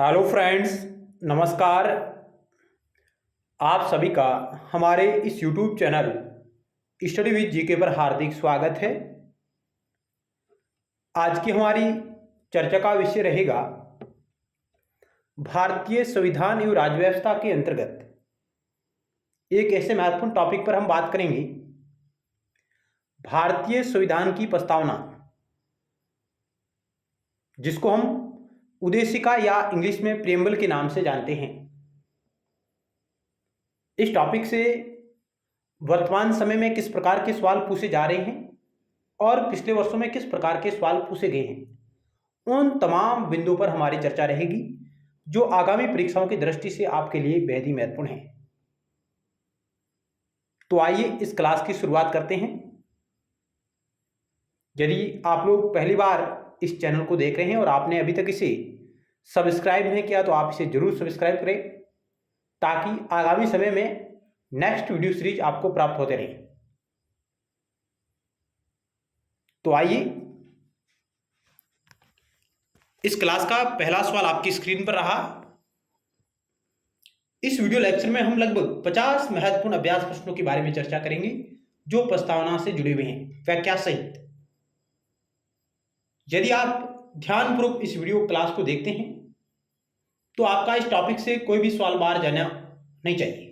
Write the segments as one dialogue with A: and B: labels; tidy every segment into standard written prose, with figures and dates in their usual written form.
A: Hello friends, नमस्कार। आप सभी का हमारे इस YouTube channel study with GK पर हार्दिक स्वागत है। आज की हमारी चर्चा का विषय रहेगा भारतीय संविधान एवं राज्य व्यवस्था के अंतर्गत एक ऐसे महत्वपूर्ण टॉपिक पर हम बात करेंगे, भारतीय संविधान की प्रस्तावना, जिसको हम उद्देशिका या इंग्लिश में प्रीएम्बल के नाम से जानते हैं। इस टॉपिक से वर्तमान समय में किस प्रकार के सवाल पूछे जा रहे हैं और पिछले वर्षों में किस प्रकार के सवाल पूछे गए हैं, उन तमाम बिंदुओं पर हमारी चर्चा रहेगी, जो आगामी परीक्षाओं की दृष्टि से आपके लिए बेहद ही महत्वपूर्ण है। तो आइए इस क्लास की शुरुआत करते हैं। यदि आप लोग पहली बार इस चैनल को देख रहे हैं और आपने अभी तक इसे सब्सक्राइब नहीं किया तो आप इसे जरूर सब्सक्राइब करें, ताकि आगामी समय में नेक्स्ट वीडियो सीरीज आपको प्राप्त होते रहे। तो आइए, इस क्लास का पहला सवाल आपकी स्क्रीन पर रहा। इस वीडियो लेक्चर में हम लगभग 50 महत्वपूर्ण अभ्यास प्रश्नों के बारे में चर्चा करेंगे, जो प्रस्तावना से जुड़े हुए हैं, व्याख्या सहित। यदि आप ध्यानपूर्वक इस वीडियो क्लास को देखते हैं तो आपका इस टॉपिक से कोई भी सवाल बाहर जाना नहीं चाहिए।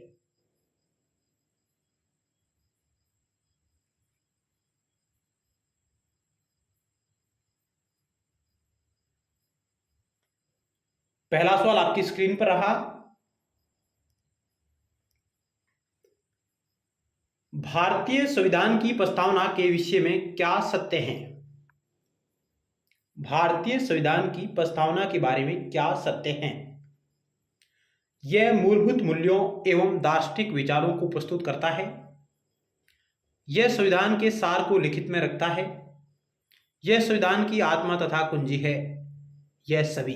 A: पहला सवाल आपकी स्क्रीन पर रहा। भारतीय संविधान की प्रस्तावना के विषय में क्या सत्य है? भारतीय संविधान की प्रस्तावना के बारे में क्या सत्य है? यह मूलभूत मूल्यों एवं दार्शनिक विचारों को प्रस्तुत करता है। यह संविधान के सार को लिखित में रखता है। यह संविधान की आत्मा तथा कुंजी है। यह सभी।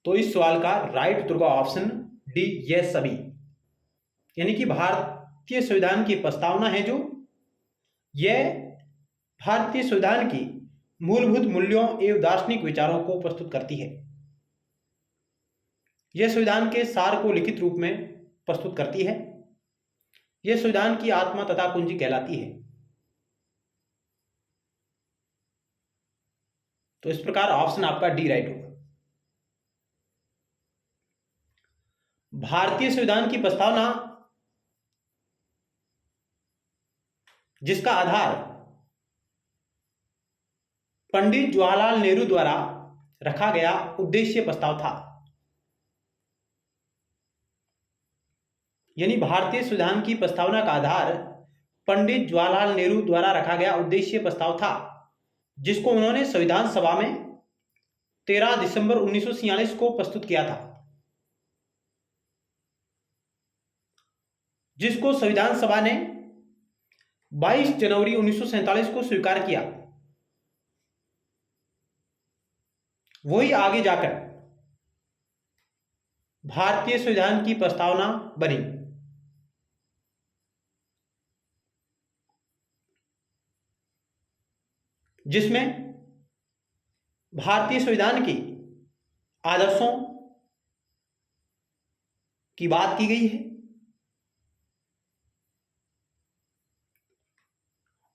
A: तो इस सवाल का राइट उत्तर का ऑप्शन डी, यह सभी। यानी कि भारतीय संविधान की प्रस्तावना है जो यह भारतीय संविधान की मूलभूत मूल्यों एवं दार्शनिक विचारों को प्रस्तुत करती है। यह संविधान के सार को लिखित रूप में प्रस्तुत करती है। यह संविधान की आत्मा तथा कुंजी कहलाती है। तो इस प्रकार ऑप्शन आपका डी राइट होगा। भारतीय संविधान की प्रस्तावना जिसका आधार पंडित जवाहरलाल नेहरू द्वारा रखा गया उद्देश्य प्रस्ताव था। यानी भारतीय संविधान की प्रस्तावना का आधार पंडित जवाहरलाल नेहरू द्वारा रखा गया उद्देश्य प्रस्ताव था, जिसको उन्होंने संविधान सभा में 13 दिसंबर 1946 को प्रस्तुत किया था, जिसको संविधान सभा ने 22 जनवरी 1947 को स्वीकार किया। वही आगे जाकर भारतीय संविधान की प्रस्तावना बनी, जिसमें भारतीय संविधान के आदर्शों की बात की गई है।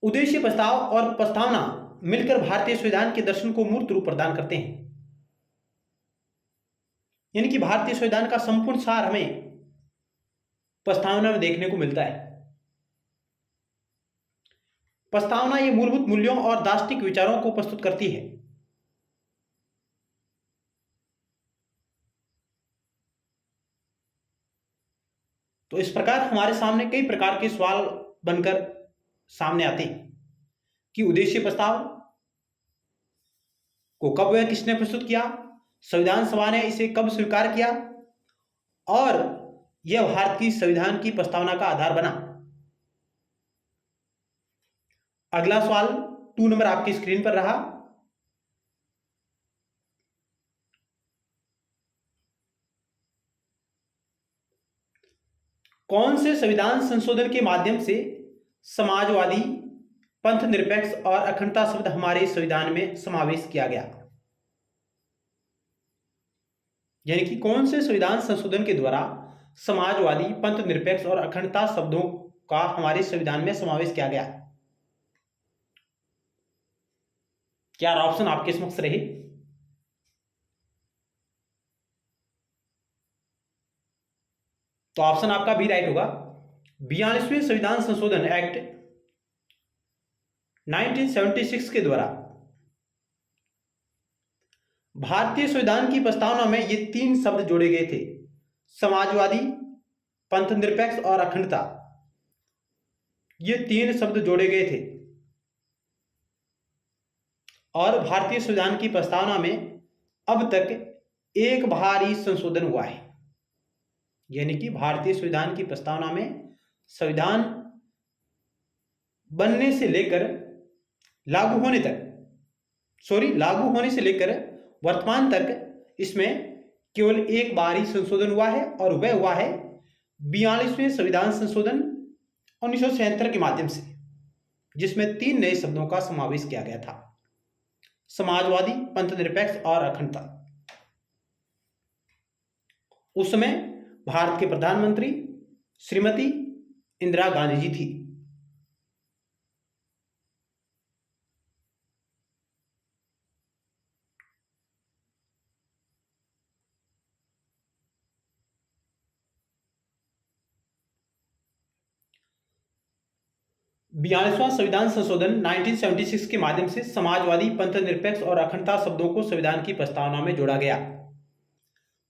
A: उद्देश्य प्रस्ताव और प्रस्तावना मिलकर भारतीय संविधान के दर्शन को मूर्त रूप प्रदान करते हैं। यानी कि भारतीय संविधान का संपूर्ण सार हमें प्रस्तावना में देखने को मिलता है। प्रस्तावना ये मूलभूत मूल्यों और दार्शनिक विचारों को प्रस्तुत करती है। तो इस प्रकार हमारे सामने कई प्रकार के सवाल बनकर सामने आते हैं कि उद्देश्य प्रस्ताव को कब व किसने प्रस्तुत किया, संविधान सभा ने इसे कब स्वीकार किया और यह भारतीय संविधान की प्रस्तावना का आधार बना। अगला सवाल 2 नंबर आपकी स्क्रीन पर रहा। कौन से संविधान संशोधन के माध्यम से समाजवादी, पंथ निरपेक्ष और अखंडता शब्द हमारे संविधान में समावेश किया गया? यानी कि कौन से संविधान संशोधन के द्वारा समाजवादी, पंथ निरपेक्ष और अखंडता शब्दों का हमारे संविधान में समावेश किया गया? क्या ऑप्शन आपके समक्ष रहे? तो ऑप्शन आपका बी राइट होगा। 42वें संविधान संशोधन एक्ट 1976 के द्वारा भारतीय संविधान की प्रस्तावना में ये 3 शब्द जोड़े गए थे, समाजवादी, पंथ निरपेक्ष और अखंडता। ये 3 शब्द जोड़े गए थे और भारतीय संविधान की प्रस्तावना में अब तक एक बार ही संशोधन हुआ है। यानी कि भारतीय संविधान की प्रस्तावना में संविधान बनने से लेकर लागू होने से लेकर वर्तमान तक इसमें केवल एक बार ही संशोधन हुआ है और वह हुआ है 42वें संविधान संशोधन 1977 के माध्यम से, जिसमें 3 नए शब्दों का समावेश किया गया था, समाजवादी, पंथ निरपेक्ष और अखंडता। उस समय भारत के प्रधानमंत्री श्रीमती इंदिरा गांधी जी थी। बयालीसवां संविधान संशोधन 1976 के माध्यम से समाजवादी, पंथ निरपेक्ष और अखंडता शब्दों को संविधान की प्रस्तावना में जोड़ा गया।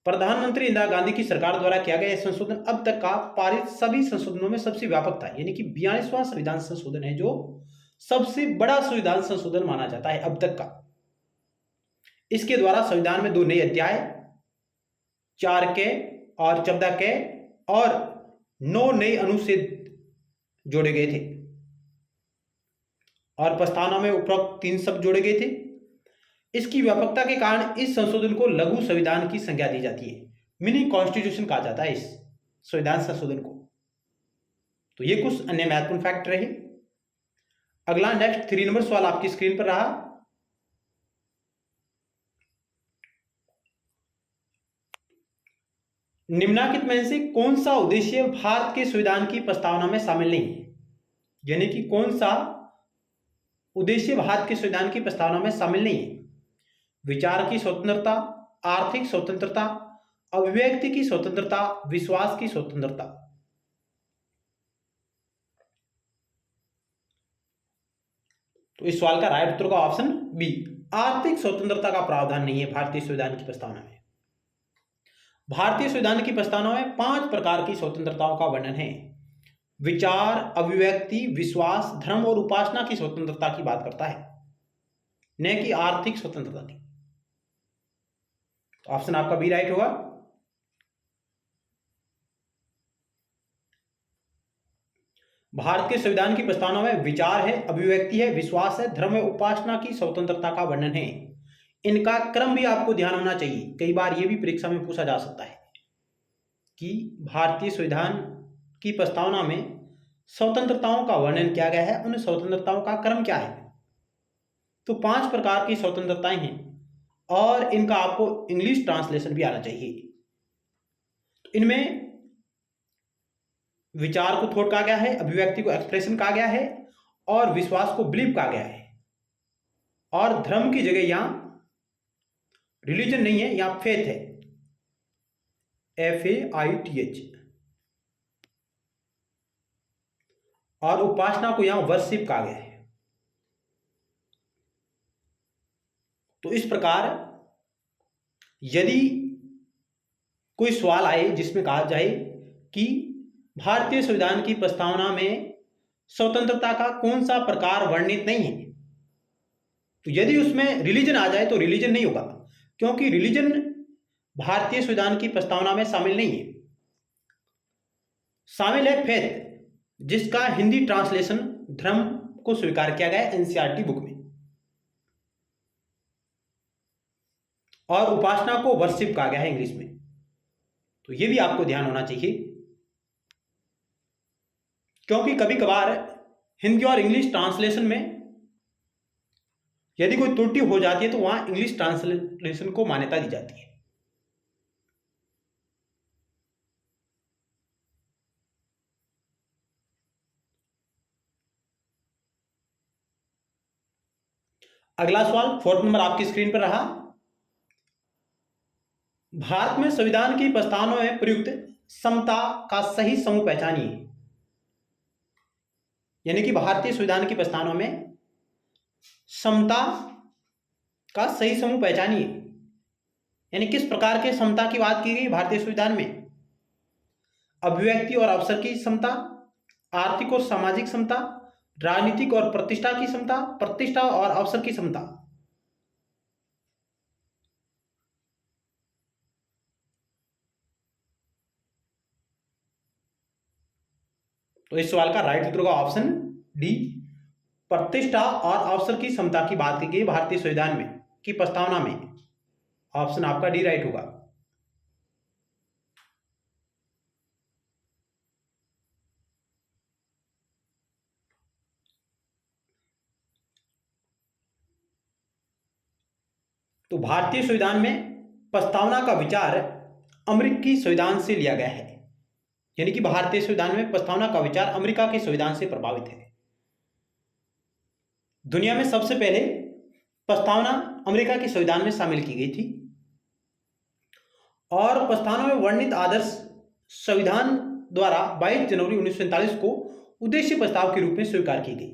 A: प्रधानमंत्री इंदिरा गांधी की सरकार द्वारा किया गया यह संशोधन अब तक का पारित सभी संशोधनों में सबसे व्यापक था। यानी कि 42वां संविधान संशोधन है जो सबसे बड़ा संविधान संशोधन माना जाता है अब तक का। इसके द्वारा संविधान में 2 नए अध्याय 4 के और 14 के और 9 नए अनुच्छेद जोड़े गए थे और प्रस्तावना में उपरोक्त 3 शब्द जोड़े गए थे। इसकी व्यापकता के कारण इस संशोधन को लघु संविधान की संज्ञा दी जाती है, मिनी कॉन्स्टिट्यूशन कहा जाता है इस संविधान संशोधन को। तो ये कुछ अन्य महत्वपूर्ण फैक्ट रहे। अगला नेक्स्ट 3 नंबर सवाल आपकी स्क्रीन पर रहा। निम्नलिखित में से कौन सा उद्देश्य भारत के संविधान की प्रस्तावना में शामिल नहीं है? यानी कि कौन सा उद्देश्य भारत के संविधान की प्रस्तावना में शामिल नहीं है? विचार की स्वतंत्रता, आर्थिक स्वतंत्रता, अभिव्यक्ति की स्वतंत्रता, विश्वास की स्वतंत्रता। तो इस सवाल का राइट उत्तर का ऑप्शन बी, आर्थिक स्वतंत्रता का प्रावधान नहीं है भारतीय संविधान की प्रस्तावना में। भारतीय संविधान की प्रस्तावना में 5 प्रकार की स्वतंत्रताओं का वर्णन है। विचार, अभिव्यक्ति, विश्वास, धर्म और उपासना की स्वतंत्रता की बात करता है, न कि आर्थिक स्वतंत्रता की। तो ऑप्शन आपका बी राइट होगा। भारत के संविधान की प्रस्तावना में विचार है, अभिव्यक्ति है, विश्वास है, धर्म और उपासना की स्वतंत्रता का वर्णन है। इनका क्रम भी आपको ध्यान होना चाहिए। कई बार यह भी परीक्षा में पूछा जा सकता है कि भारतीय संविधान की प्रस्तावना में स्वतंत्रताओं का वर्णन किया गया है, उन स्वतंत्रताओं का क्रम क्या है। तो 5 प्रकार की स्वतंत्रताएं हैं और इनका आपको इंग्लिश ट्रांसलेशन भी आना चाहिए। इनमें विचार को थॉट कहा गया है, अभिव्यक्ति को एक्सप्रेशन कहा गया है और विश्वास को बिलीफ कहा गया है। और धर्म की जगह यहां रिलीजन नहीं है, यहां फेथ है, FAITH। और उपासना को यहां वर्शिप कहा गया है। तो इस प्रकार यदि कोई सवाल आए जिसमें कहा जाए कि भारतीय संविधान की प्रस्तावना में स्वतंत्रता का कौन सा प्रकार वर्णित नहीं है, तो यदि उसमें रिलीजन आ जाए तो रिलीजन नहीं होगा, क्योंकि रिलीजन भारतीय संविधान की प्रस्तावना में शामिल नहीं है। शामिल है फेथ, जिसका हिंदी ट्रांसलेशन धर्म को स्वीकार किया गया है NCERT बुक में, और उपासना को वर्शिप कहा गया है इंग्लिश में। तो यह भी आपको ध्यान होना चाहिए, क्योंकि कभी कभार हिंदी और इंग्लिश ट्रांसलेशन में यदि कोई त्रुटि हो जाती है तो वहां इंग्लिश ट्रांसलेशन को मान्यता दी जाती है। अगला सवाल 4th नंबर आपकी स्क्रीन पर रहा। भारत में संविधान की प्रस्तावना में प्रयुक्त समता का सही समूह पहचानिए। यानी कि भारतीय संविधान की प्रस्तावना में समता का सही समूह पहचानिए, यानी किस प्रकार के समता की बात की गई भारतीय संविधान में? अभिव्यक्ति और अवसर की समता, आर्थिक और सामाजिक समता, राजनीतिक और प्रतिष्ठा की समता, प्रतिष्ठा और अवसर की समता। तो इस सवाल का राइट उत्तर होगा ऑप्शन डी, प्रतिष्ठा और अवसर की समता की बात की गई भारतीय संविधान में की प्रस्तावना में। ऑप्शन आपका डी राइट होगा। तो भारतीय संविधान में प्रस्तावना का विचार अमेरिकी संविधान से लिया गया है, यानी कि भारतीय संविधान में प्रस्तावना का विचार अमेरिका के संविधान से प्रभावित है। दुनिया में सबसे पहले प्रस्तावना अमेरिका के संविधान में शामिल की गई थी और प्रस्तावना में वर्णित आदर्श संविधान द्वारा 22 जनवरी 1947 को उद्देश्य प्रस्ताव के रूप में स्वीकार की गई।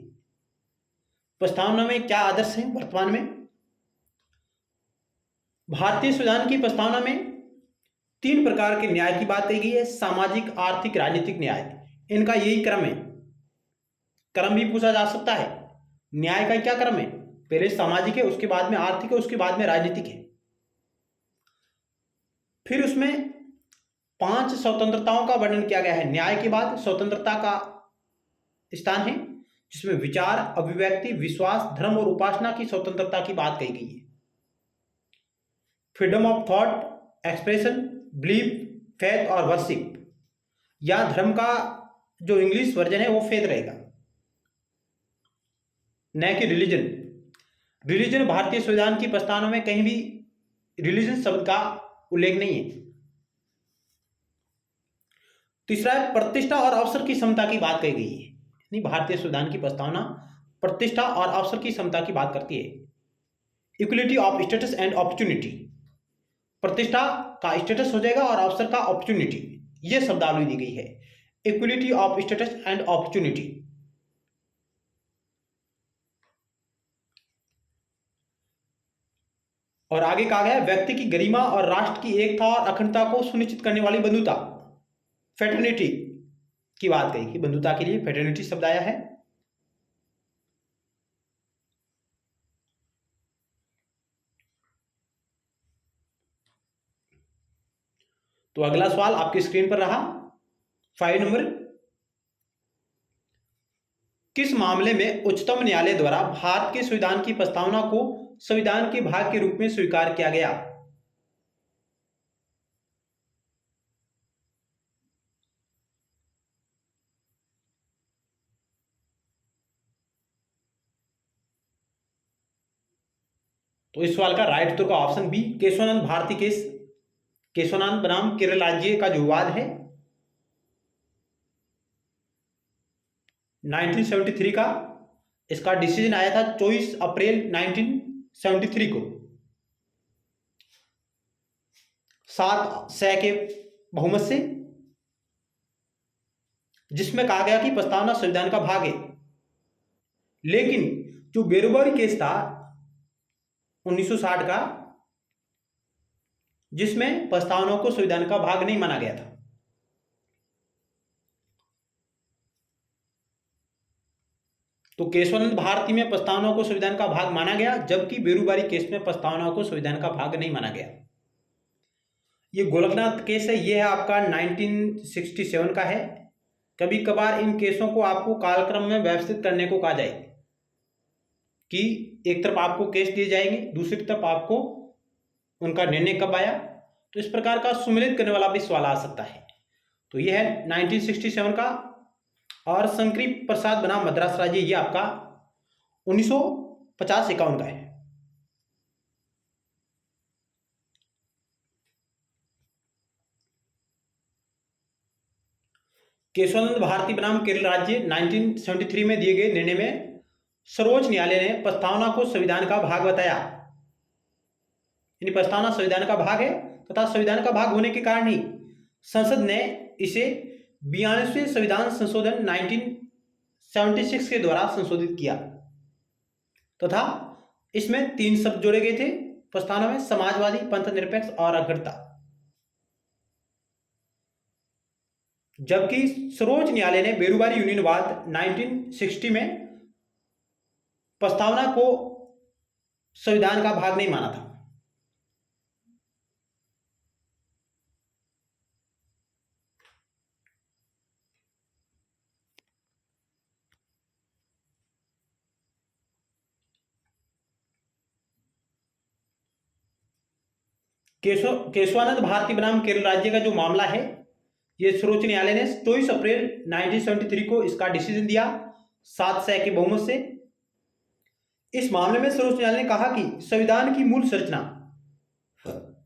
A: प्रस्तावना में क्या आदर्श हैं? वर्तमान में भारतीय संविधान की प्रस्तावना में 3 प्रकार के न्याय की बात कही गई है, सामाजिक, आर्थिक, राजनीतिक न्याय। इनका यही क्रम है। क्रम भी पूछा जा सकता है। न्याय का क्या क्रम है? पहले सामाजिक है, उसके बाद में आर्थिक है, उसके बाद में राजनीतिक है। फिर उसमें 5 स्वतंत्रताओं का वर्णन किया गया है। न्याय के बाद स्वतंत्रता का स्थान है, जिसमें विचार, अभिव्यक्ति, विश्वास, धर्म और उपासना की स्वतंत्रता की बात कही गई है। Freedom of thought, expression, believe, faith और वर्शिप, या धर्म का जो इंग्लिश वर्जन है वो फेथ रहेगा, न कि रिलीजन। रिलीजन भारतीय संविधान की प्रस्तावना में कहीं भी रिलीजन शब्द का उल्लेख नहीं है। तीसरा है प्रतिष्ठा और अवसर की समता की बात कही गई है, यानी भारतीय संविधान की प्रस्तावना प्रतिष्ठा और अवसर की समता की बात करती है। Equality of status and opportunity, प्रतिष्ठा का स्टेटस हो जाएगा और अवसर का अपॉर्चुनिटी, यह शब्दावली दी गई है। Equality of status and opportunity. और आगे कहा गया व्यक्ति की गरिमा और राष्ट्र की एकता और अखंडता को सुनिश्चित करने वाली बंधुता, फेटर्निटी की बात कही कि बंधुता के लिए फेटर्निटी शब्द आया है। तो अगला सवाल आपकी स्क्रीन पर रहा 5 नंबर। किस मामले में उच्चतम न्यायालय द्वारा भारत के संविधान की प्रस्तावना को संविधान के भाग के रूप में स्वीकार किया गया? तो इस सवाल का राइट उत्तर का option B, Keshavananda Bharati case. Keshavananda बनाम केरल राज्य का जो विवाद है 1973 का, इसका डिसीजन आया था 24 अप्रैल 1973 को 7-6 के बहुमत से, जिसमें कहा गया कि प्रस्तावना संविधान का भाग है। लेकिन जो बेरोबरी केस था 1960 का, जिसमें प्रस्तावना को संविधान का भाग नहीं माना गया था। तो केशवानंद भारती में प्रस्तावना को संविधान का भाग माना गया, जबकि बेरोबरी केस में प्रस्तावना को संविधान का भाग नहीं माना गया। ये गोलकनाथ केस है, ये है आपका 1967 का है। कभी कभार इन केसों को आपको कालक्रम में व्यवस्थित करने को कहा जाए कि एक तरफ आपको केस दिए जाएंगे, दूसरी तरफ आपको उनका निर्णय कब आया, तो इस प्रकार का सुमेलित करने वाला भी सवाल आ सकता है। तो यह है 1967 का और शंकरी प्रसाद बनाम मद्रास राज्य, ये आपका 1950-51 का है। केशवानंद भारती बनाम केरल राज्य 1973 में दिए गए निर्णय में सर्वोच्च न्यायालय ने प्रस्तावना को संविधान का भाग बताया। यानी प्रस्तावना संविधान का भाग है तथा संविधान का भाग होने के कारण ही संसद ने इसे 42वें संविधान संशोधन 1976 के द्वारा संशोधित किया तथा इसमें 3 शब्द जोड़े गए थे प्रस्तावना में: समाजवादी, पंथनिरपेक्ष और अखंडता। जबकि सर्वोच्च न्यायालय ने बेरुवारी यूनियनवाद 1960 में प्रस्तावना को संविधान का भाग नहीं माना था। केशवानंद भारती बनाम केरल राज्य का जो मामला है, ये सर्वोच्च न्यायालय ने 23 अप्रैल 1973 को इसका डिसीजन दिया 7-6 के बहुमत से। इस मामले में सर्वोच्च न्यायालय ने कहा कि संविधान की मूल संरचना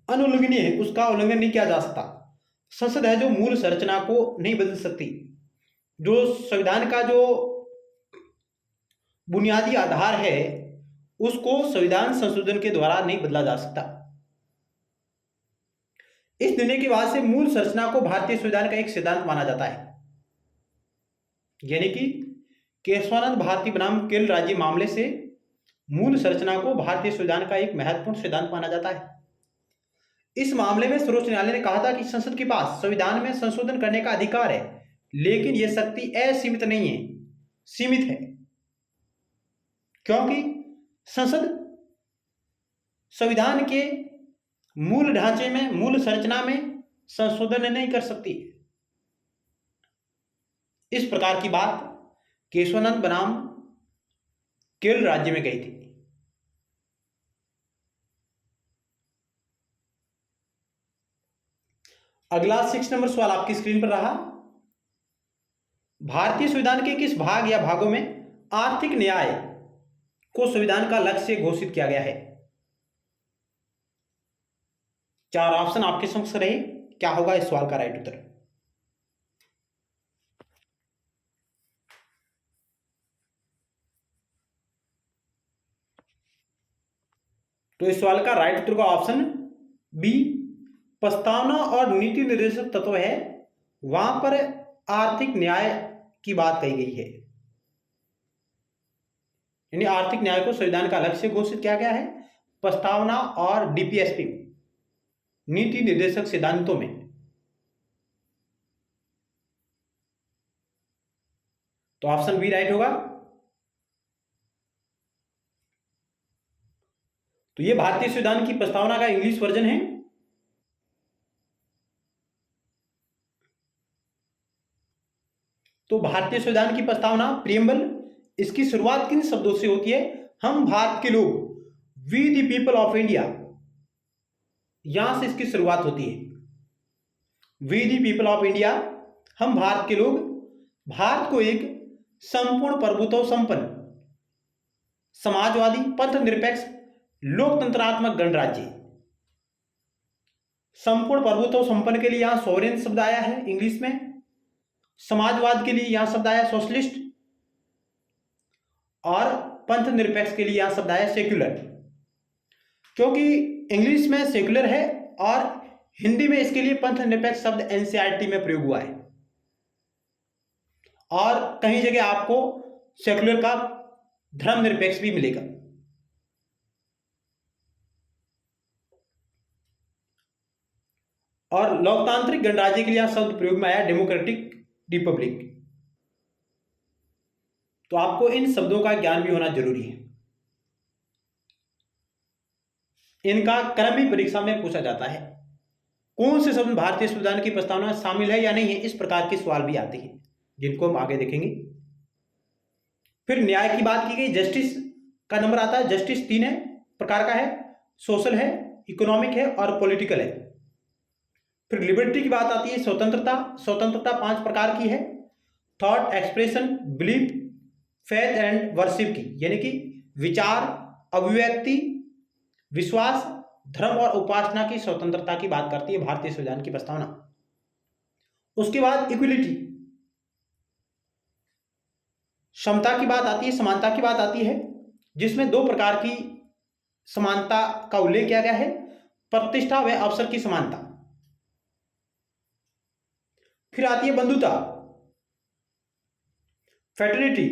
A: अनुल्लंघनीय है, उसका उल्लंघन नहीं किया जा सकता। संसद है जो मूल संरचना को नहीं बदल सकती। जो संविधान का जो बुनियादी आधार है उसको संविधान संशोधन के द्वारा नहीं बदला जा सकता। इस निर्णय के बाद से मूल संरचना को भारतीय संविधान का एक सिद्धांत माना जाता है। यानी कि केशवानंद भारती बनाम केरल राज्य मामले से मूल संरचना को भारतीय संविधान का एक महत्वपूर्ण सिद्धांत माना जाता है। इस मामले में सर्वोच्च न्यायालय ने कहा था कि संसद के पास संविधान में संशोधन करने का अधिकार है, लेकिन यह शक्ति असीमित नहीं है, सीमित है, क्योंकि संसद संविधान के मूल ढांचे में, मूल संरचना में संशोधन नहीं कर सकती। इस प्रकार की बात केशवानंद बनाम केरल राज्य में कही थी। अगला 6 नंबर सवाल आपकी स्क्रीन पर रहा। भारतीय संविधान के किस भाग या भागों में आर्थिक न्याय को संविधान का लक्ष्य घोषित किया गया है? 4 ऑप्शन आपके समक्ष रहे, क्या होगा इस सवाल का राइट उत्तर? तो इस सवाल का राइट उत्तर का ऑप्शन बी, प्रस्तावना और नीति निर्देशक तत्व है, वहां पर आर्थिक न्याय की बात कही गई है। यानी आर्थिक न्याय को संविधान का लक्ष्य घोषित किया गया है प्रस्तावना और डीपीएसपी, नीति निर्देशक सिद्धांतों में। तो ऑप्शन बी राइट होगा। तो ये भारतीय संविधान की प्रस्तावना का इंग्लिश वर्जन है। तो भारतीय संविधान की प्रस्तावना प्रियम्बल, इसकी शुरुआत किन शब्दों से होती है? हम भारत के लोग, we the people of India, यहां से इसकी शुरुआत होती है। We the people of India, हम भारत के लोग भारत को एक संपूर्ण प्रभुत्व संपन्न, समाजवादी, पंथनिरपेक्ष, लोकतंत्रात्मक गणराज्य। संपूर्ण प्रभुत्व संपन्न के लिए यहां सॉवरेन शब्द आया है इंग्लिश में, समाजवाद के लिए यहां शब्द आया सोशलिस्ट, और पंथनिरपेक्ष के लिए यहां शब्द आया सेक्युलर। क्योंकि इंग्लिश में सेक्युलर है और हिंदी में इसके लिए पंथनिरपेक्ष शब्द एनसीईआरटी में प्रयोग हुआ है, और कहीं जगह आपको सेक्युलर का धर्मनिरपेक्ष भी मिलेगा। और लोकतांत्रिक गणराज्य के लिए यहां शब्द प्रयोग में आया डेमोक्रेटिक रिपब्लिक। तो आपको इन शब्दों का ज्ञान भी होना जरूरी है। इनका क्रम भी परीक्षा में पूछा जाता है। कौन से शब्द भारतीय संविधान की प्रस्तावना में शामिल है या नहीं है, इस प्रकार के सवाल भी आते हैं, जिनको हम आगे देखेंगे। फिर न्याय की बात की गई, जस्टिस का नंबर आता है। जस्टिस 3 प्रकार का है, सोशल है, इकोनॉमिक है और पॉलिटिकल है। फिर लिबर्टी की बात आती है, स्वतंत्रता। स्वतंत्रता 5 प्रकार की है, thought expression, belief, faith and worship की, यानी कि विचार, अभिव्यक्ति, विश्वास, धर्म और उपासना की स्वतंत्रता की बात करती है भारतीय संविधान की प्रस्तावना। उसके बाद इक्विलिटी, समता की बात आती है, समानता की बात आती है, जिसमें दो प्रकार की समानता का उल्लेख किया गया है, प्रतिष्ठा व अवसर की समानता। फिर आती है बंधुता, फ्रेटर्निटी,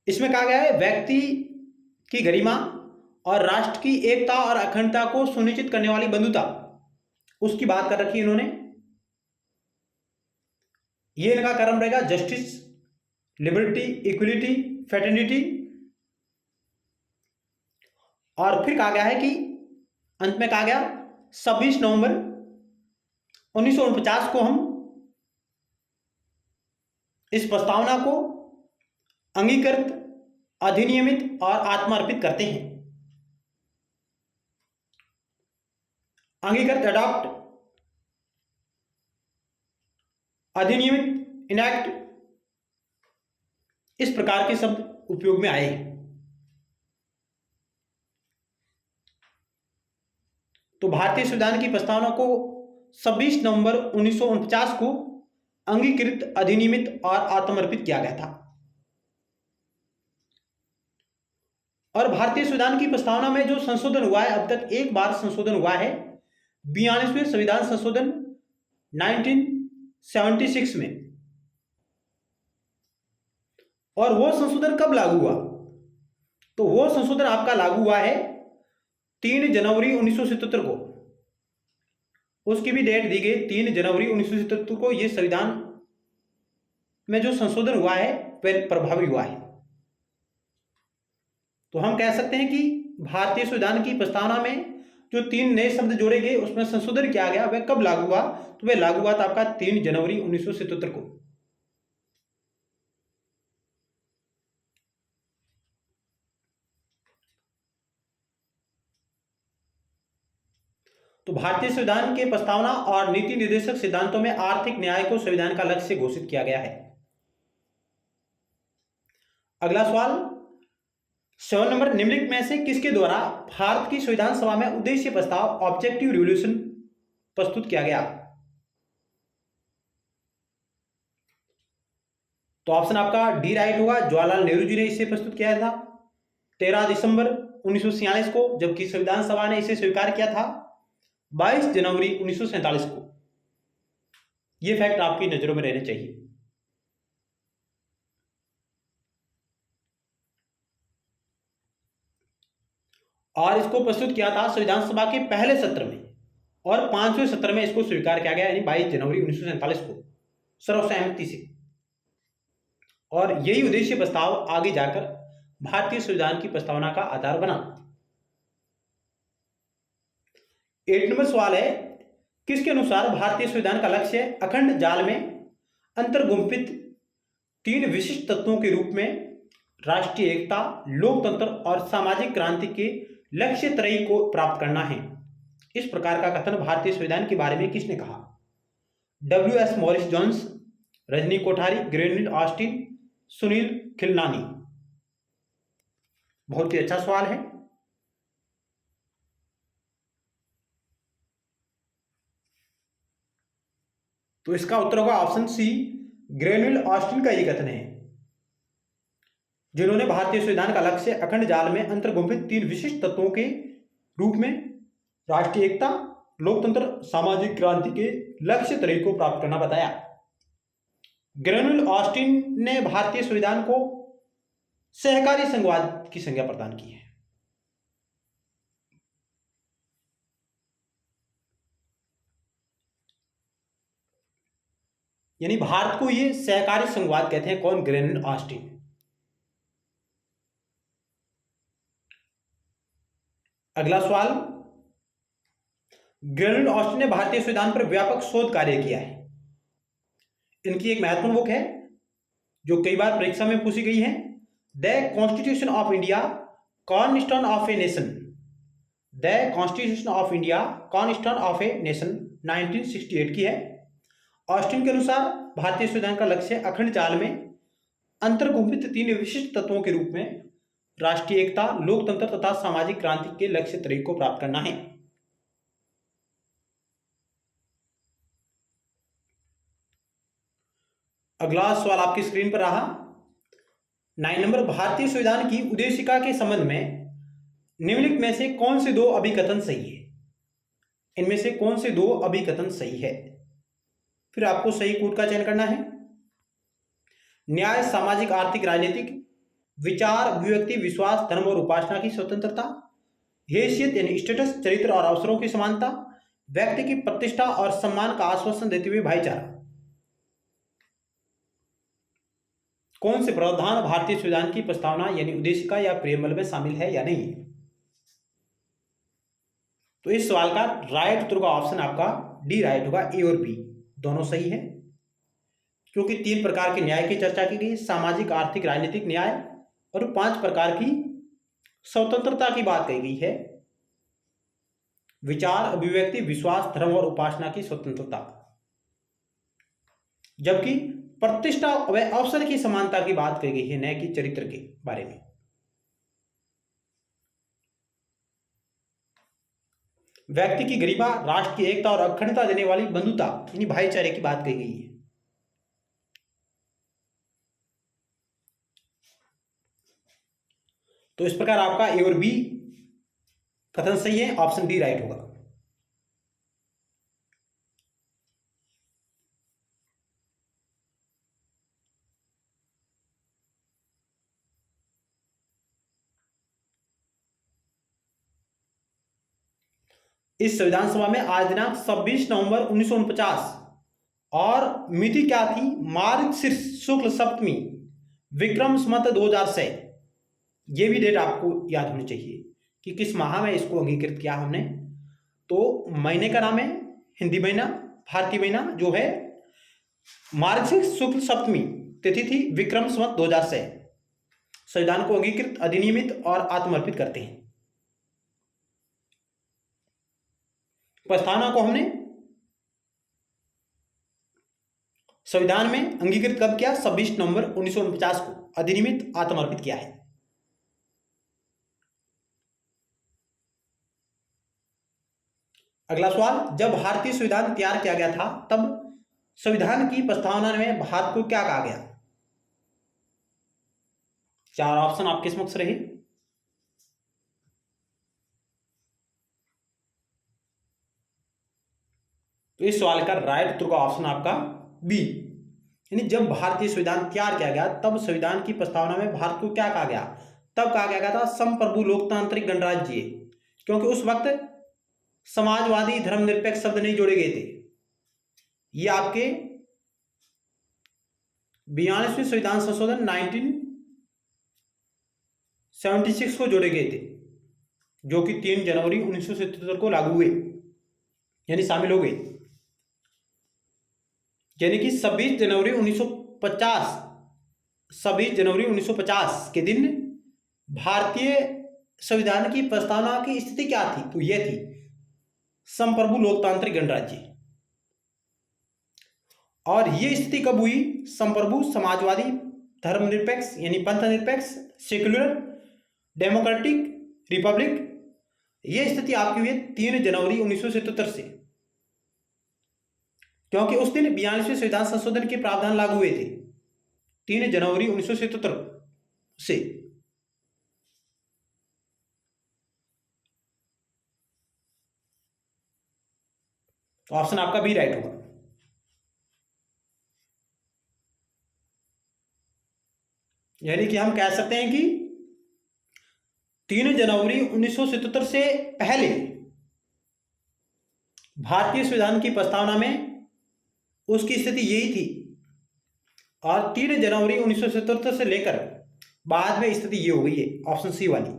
A: इसमें कहा गया है व्यक्ति की गरिमा और राष्ट्र की एकता और अखंडता को सुनिश्चित करने वाली बंधुता, उसकी बात कर रखी है इन्होंने। ये इनका क्रम रहेगा जस्टिस, लिबर्टी, इक्विलिटी, फ्रेटर्निटी। और फिर कहा गया है कि अंत में कहा गया 26 नवंबर 1949 को हम इस प्रस्तावना को अंगीकृत, अधिनियमित और आत्मार्पित करते हैं। अंगीकृत अडॉप्ट, अधिनियमित इनैक्ट, इस प्रकार के शब्द उपयोग में आए हैं। तो भारतीय संविधान की प्रस्तावना को 26 नवंबर 1949 को अंगीकृत, अधिनियमित और आत्मर्पित किया गया था। और भारतीय संविधान की प्रस्तावना में जो संशोधन हुआ है, अब तक एक बार संशोधन हुआ है, 42वें संविधान संशोधन 1976 में। और वो संशोधन कब लागू हुआ? तो वो संशोधन आपका लागू हुआ है 3 जनवरी 1977 को। उसकी भी डेट दी गई 3 जनवरी 1977 को। ये संविधान में जो संशोधन हुआ है वह प्रभावी हुआ है। तो हम कह सकते हैं कि भारतीय संविधान की प्रस्तावना में जो 3 नए शब्द जोड़े गए, उसमें संशोधन किया गया, वह कब लागू हुआ? तो वह लागू हुआ था आपका 3 जनवरी 1977 को। तो भारतीय संविधान के प्रस्तावना और नीति निर्देशक सिद्धांतों में आर्थिक न्याय को संविधान का लक्ष्य घोषित किया गया है। अगला सवाल 7 नंबर, निम्नलिखित में से किसके द्वारा भारत की संविधान सभा में उद्देश्य प्रस्ताव ऑब्जेक्टिव रिवोल्यूशन प्रस्तुत किया गया? तो ऑप्शन आपका डी राइट होगा। जवाहरलाल नेहरू जी ने इसे प्रस्तुत किया था 13 दिसंबर 1946 को, जबकि संविधान सभा ने इसे स्वीकार किया था 22 जनवरी 1947 को। यह फैक्ट आपकी नजरों में रहने चाहिए। और इसको प्रस्तुत किया था संविधान सभा के पहले सत्र में, और 5वें सत्र में इसको स्वीकार किया गया, यानी 22 जनवरी 1947 को सर्वसहमति से। और यही उद्देश्य प्रस्ताव आगे जाकर भारतीय संविधान की प्रस्तावना का आधार बना। 8 नंबर सवाल है, किसके अनुसार भारतीय संविधान का लक्ष्य अखंड जाल में अंतर्गुम्फित 3 विशिष्ट तत्वों के रूप में राष्ट्रीय एकता, लोकतंत्र और सामाजिक क्रांति के लक्ष्य त्रयी को प्राप्त करना है? इस प्रकार का कथन भारतीय संविधान के बारे में किसने कहा? W.S. Morris Jones, Rajni Kothari, Granville Austin, Sunil Khilnani. बहुत ही अच्छा सवाल है। तो इसका उत्तर होगा ऑप्शन सी, ग्रेनविल ऑस्टिन का ये कथन है, जिन्होंने भारतीय संविधान का लक्ष्य अखंड जाल में अंतर्गुम्फित 3 विशिष्ट तत्वों के रूप में राष्ट्रीय एकता, लोकतंत्र, सामाजिक क्रांति के लक्ष्य त्रयी को प्राप्त करना बताया। ग्रेनविल ऑस्टिन ने भारतीय संविधान को सहकारी संघवाद की संज्ञा प्रदान की है। यानी भारत को ये सहकारी संघवाद कहते हैं। कौन? Granville Austin. अगला सवाल, ग्रेनविल ऑस्टिन ने भारतीय संविधान पर व्यापक शोध कार्य किया है। इनकी एक महत्वपूर्ण बुक है जो कई बार परीक्षा में पूछी गई है, the constitution of India, cornerstone of a nation. The constitution of India, cornerstone of a nation. 1968 की है। ऑस्टिन के अनुसार भारतीय संविधान का लक्ष्य अखंड जाल में अंतर्गुम्फित 3 विशिष्ट तत्वों के रूप में राष्ट्रीय एकता, लोकतंत्र तथा सामाजिक क्रांति के लक्ष्य त्रय को प्राप्त करना है। अगला सवाल आपकी स्क्रीन पर रहा 9 नंबर, भारतीय संविधान की उद्देशिका के संबंध में निम्नलिखित में से कौन से 2 अभिकथन सही है? इनमें से कौन से 2 अभिकथन सही है? फिर आपको सही कोड का चयन करना है। न्याय, सामाजिक, आर्थिक, राजनीतिक, विचार, अभिव्यक्ति, विश्वास, धर्म और उपासना की स्वतंत्रता, हैसियत यानी स्टेटस, चरित्र और अवसरों की समानता, व्यक्ति की प्रतिष्ठा और सम्मान का आश्वासन देते हुए भाईचारा। कौन से प्रावधान भारतीय संविधान की प्रस्तावना यानी उद्देशिका या प्रेमबल में शामिल है या नहीं? तो इस सवाल का राइट उत्तर का ऑप्शन आपका डी राइट होगा। ए और बी दोनों सही है, क्योंकि 3 प्रकार के न्याय की चर्चा की गई, सामाजिक, आर्थिक, राजनीतिक न्याय, और 5 प्रकार की स्वतंत्रता की बात कही गई है, विचार, अभिव्यक्ति, विश्वास, धर्म और उपासना की स्वतंत्रता, जबकि प्रतिष्ठा व अवसर की समानता की बात कही गई है, न्याय की चरित्र के बारे में। व्यक्ति की गरिमा, राष्ट्र की एकता और अखंडता देने वाली बंधुता यानी भाईचारे की बात कही गई है। तो इस प्रकार आपका ए और बी कथन सही है, ऑप्शन डी राइट होगा। इस संविधान सभा में आज दिनांक 26 नवंबर 1949 और मिति क्या थी? मार्गशीर्ष शुक्ल सप्तमी विक्रम संवत 2006। ये भी डेट आपको याद होनी चाहिए कि किस माह में इसको अंगीकृत किया हमने। तो महीने का नाम है हिंदी महीना, भारतीय महीना जो है मार्गशीर्ष शुक्ल सप्तमी, तिथि थी विक्रम संवत 2006। संविधान को अंगीकृत, अधिनियमित और आत्मर्पित करते हैं। प्रस्तावना को हमने संविधान में अंगीकृत कब किया? 26 नवंबर 1949 को, अधिनियमित, आत्मर्पित किया है। अगला सवाल, जब भारतीय संविधान तैयार किया गया था तब संविधान की प्रस्तावना में भारत को क्या कहा गया? 4 ऑप्शन आपके समक्ष रहे। तो इस सवाल का राइट उत्तर का ऑप्शन आपका बी, यानी जब भारतीय संविधान तैयार किया गया तब संविधान की प्रस्तावना में भारत को क्या कहा गया? तब कहा गया था संप्रभु लोकतांत्रिक गणराज्य, क्योंकि उस वक्त समाजवादी धर्मनिरपेक्ष शब्द नहीं जोड़े गए थे। ये आपके 42वें संविधान संशोधन 1976 को जोड़े गए थे, जो कि 3 जनवरी 1977 को लागू हुए, यानी शामिल हो गए। यानी कि 26 जनवरी 1950 के दिन भारतीय संविधान की प्रस्तावना की स्थिति क्या थी? तो यह थी संप्रभु लोकतांत्रिक गणराज्य। और यह स्थिति कब हुई? संप्रभु, समाजवादी, धर्मनिरपेक्ष यानी पंथनिरपेक्ष, सेक्युलर, डेमोक्रेटिक, रिपब्लिक, यह स्थिति आपकी हुई 3 जनवरी 1977 से, क्योंकि उस दिन 42वें संविधान संशोधन के प्रावधान लागू हुए थे 3 जनवरी 1977 से। तो ऑप्शन आपका बी राइट होगा। यानी कि हम कह सकते हैं कि 3 जनवरी 1977 से पहले भारतीय संविधान की प्रस्तावना में उसकी स्थिति यही थी, और 3 जनवरी 1977 से लेकर बाद में स्थिति ये हो गई है, ऑप्शन सी वाली,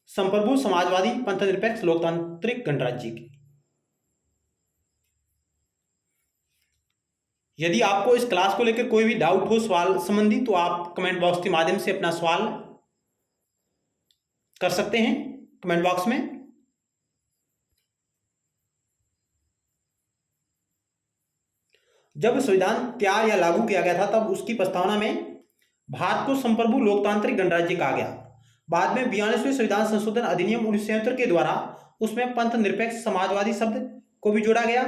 A: संप्रभु, समाजवादी, पंथनिरपेक्ष, लोकतांत्रिक गणराज्य की। यदि आपको इस क्लास को लेकर कोई भी डाउट हो सवाल संबंधी, तो आप कमेंट बॉक्स के माध्यम से अपना सवाल कर सकते हैं कमेंट बॉक्स में। जब संविधान तैयार या लागू किया गया था तब उसकी प्रस्तावना में भारत को संप्रभु लोकतांत्रिक गणराज्य कहा गया। बाद में 42वें संविधान संशोधन अधिनियम 1977 के द्वारा उसमें पंथ निरपेक्ष समाजवादी शब्द को भी जोड़ा गया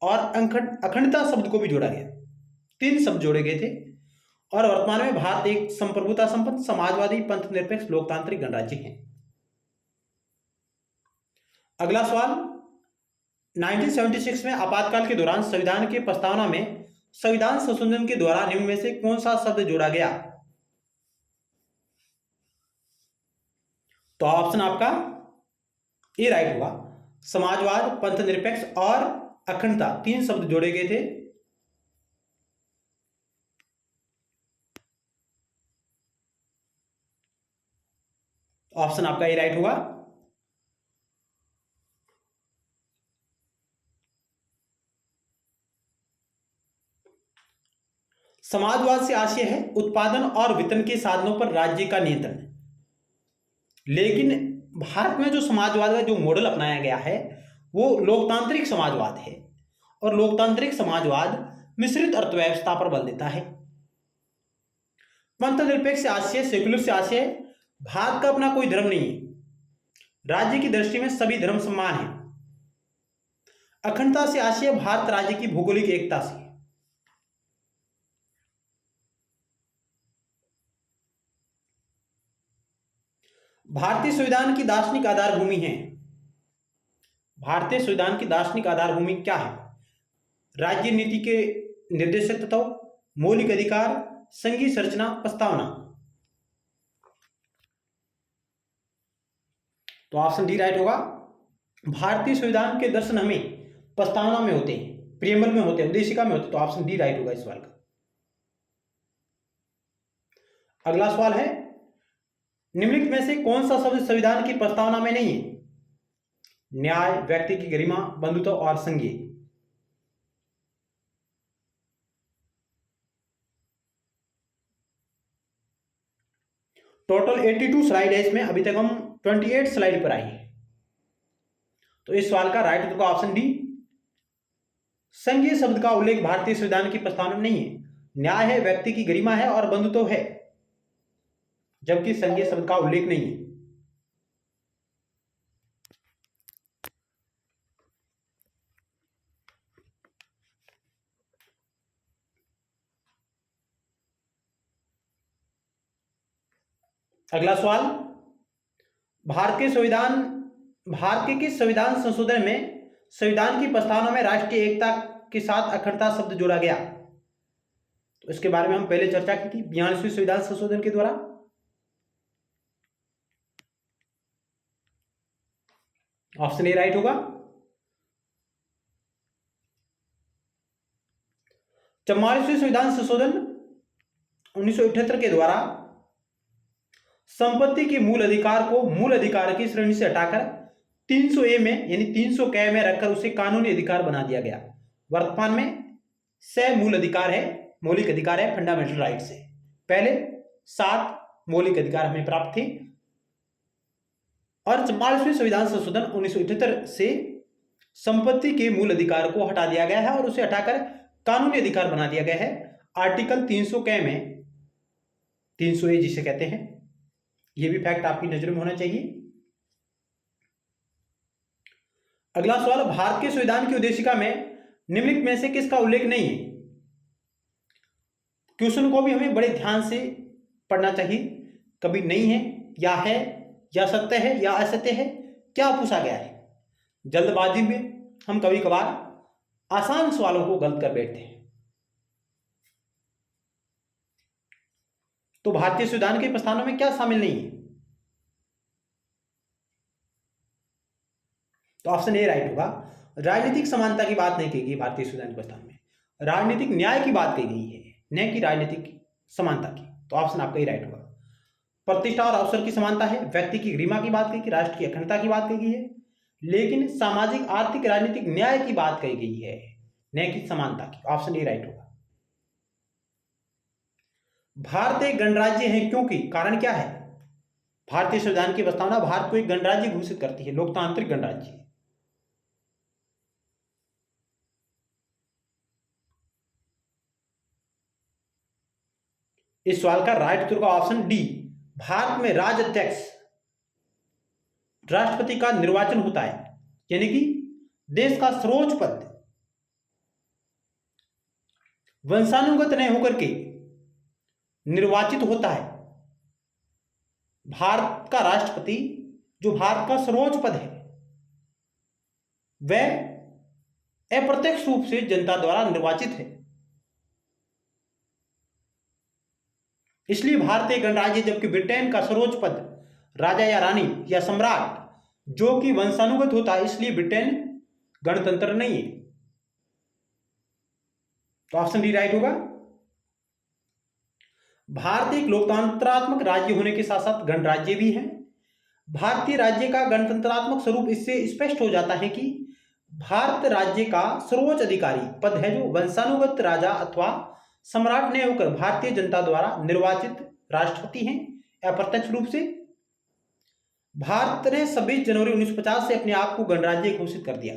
A: और अखंडता शब्द को भी जोड़ा गया। 3 शब्द जोड़े गए थे और वर्तमान में भारत एक संप्रभुता संपन्न समाजवादी पंथ निरपेक्ष लोकतांत्रिक गणराज्य है। अगला सवाल, 1976 में आपातकाल के दौरान संविधान की प्रस्तावना में संविधान संशोधन के द्वारा निम्न में से कौन सा शब्द जोड़ा गया? तो ऑप्शन आपका ए राइट होगा। समाजवाद, पंथ निरपेक्ष और अखंडता 3 शब्द जोड़े गए थे। ऑप्शन आपका ए राइट होगा। समाजवाद से आशय है उत्पादन और वितरण के साधनों पर राज्य का नियंत्रण। लेकिन भारत में जो समाजवाद का जो मॉडल अपनाया गया है वो लोकतांत्रिक समाजवाद है और लोकतांत्रिक समाजवाद मिश्रित अर्थव्यवस्था पर बल देता है। पंथ निरपेक्ष से आशय, सेक्युलर से आशय भारत का अपना कोई धर्म नहीं है, राज्य की दृष्टि में सभी धर्म समान है। अखंडता से आशय भारत राज्य की भौगोलिक एकता से। भारतीय संविधान की दार्शनिक आधारभूमि है। भारतीय संविधान की दार्शनिक आधारभूमि क्या है? राज्य नीति के निर्देशक तत्व, मौलिक अधिकार, संघीय संरचना, प्रस्तावना। तो ऑप्शन डी राइट होगा। भारतीय संविधान के दर्शन हमें प्रस्तावना में होते हैं, प्रियम्बल में होते हैं, उद्देशिका में होते हैं। तो ऑप्शन डी राइट होगा इस सवाल का। अगला सवाल है, निम्नलिखित में से कौन सा शब्द संविधान की प्रस्तावना में नहीं है? न्याय, व्यक्ति की गरिमा, बंधुत्व और संघीय। टोटल 82 स्लाइड है इसमें, अभी तक हम 28 स्लाइड पर आए हैं। तो इस सवाल का राइट होगा ऑप्शन डी। संघीय शब्द का उल्लेख भारतीय संविधान की प्रस्तावना में नहीं है। न्याय है, व्यक्ति की गरिमा है और बंधुत्व है, जबकि संघीय शब्द का उल्लेख नहीं है। अगला सवाल, भारत के किस संविधान संशोधन में संविधान की प्रस्तावना में राष्ट्रीय एकता के साथ अखंडता शब्द जोड़ा गया? तो इसके बारे में हम पहले चर्चा की थी 42वें संविधान संशोधन के द्वारा। ऑप्शन ए राइट होगा। 44वें संविधान संशोधन 1978 के द्वारा संपत्ति के मूल अधिकार को मूल अधिकार की श्रेणी से हटाकर 300A में यानी 300 कै में रखकर उसे कानूनी अधिकार बना दिया गया। वर्तमान में 6 मूल अधिकार है, मौलिक अधिकार है, फंडामेंटल राइट्स है। पहले 7 मौलिक अधिकार हमें प्राप्त थे और 44वें संविधान संशोधन 1978 से संपत्ति के मूल अधिकार को हटा दिया गया है और उसे हटाकर कानूनी अधिकार बना दिया गया है। आर्टिकल 300 कै में 300A जिसे कहते हैं, यह भी फैक्ट आपकी नजर में होना चाहिए। अगला सवाल, भारत के संविधान की उद्देशिका में निम्नलिखित में से किसका उल्लेख नहीं है? क्वेश्चन को भी हमें बड़े ध्यान से पढ़ना चाहिए। कभी नहीं है या सत्य है या असत्य है, क्या पूछा गया है। जल्दबाजी में हम कभी कभार आसान सवालों को गलत कर बैठते हैं। तो भारतीय संविधान के प्रस्तावना में क्या शामिल नहीं है? तो ऑप्शन ए राइट होगा। राजनीतिक समानता की बात नहीं की गई भारतीय संविधान प्रस्तावना में, राजनीतिक न्याय की बात की गई है, न कि राजनीतिक समानता की। तो ऑप्शन आपका ही राइट होगा। प्रतिष्ठा और अवसर की समानता है, व्यक्ति की गरिमा की बात कही, राष्ट्र की अखंडता की बात कही गई है, लेकिन सामाजिक, आर्थिक, राजनीतिक न्याय की बात कही गई है, न कि समानता की। ऑप्शन ए राइट होगा। भारत एक गणराज्य है क्योंकि, कारण क्या है? भारतीय संविधान की प्रस्तावना भारत को एक गणराज्य घोषित करती है, लोकतांत्रिक गणराज्य। इस सवाल का राइट उत्तर का ऑप्शन डी, भारत में राष्ट्राध्यक्ष राष्ट्रपति का निर्वाचन होता है, यानी कि देश का सर्वोच्च पद वंशानुगत नहीं होकर के निर्वाचित होता है। भारत का राष्ट्रपति जो भारत का सर्वोच्च पद है वह अप्रत्यक्ष रूप से जनता द्वारा निर्वाचित है। इसलिए भारत एक गणराज्य, जबकि ब्रिटेन का सर्वोच्च पद राजा या रानी या सम्राट जो कि वंशानुगत होता है, इसलिए ब्रिटेन गणतंत्र नहीं है। तो ऑप्शन डी राइट होगा। भारत एक लोकतंत्रात्मक राज्य होने के साथ साथ गणराज्य भी है। भारतीय राज्य का गणतंत्रात्मक स्वरूप इससे स्पष्ट हो जाता है कि भारत राज्य का सर्वोच्च अधिकारी पद है जो वंशानुगत राजा अथवा सम्राट ने होकर भारतीय जनता द्वारा निर्वाचित राष्ट्रपति हैं अप्रत्यक्ष रूप से। भारत ने 26 जनवरी 1950 से अपने आप को गणराज्य घोषित कर दिया।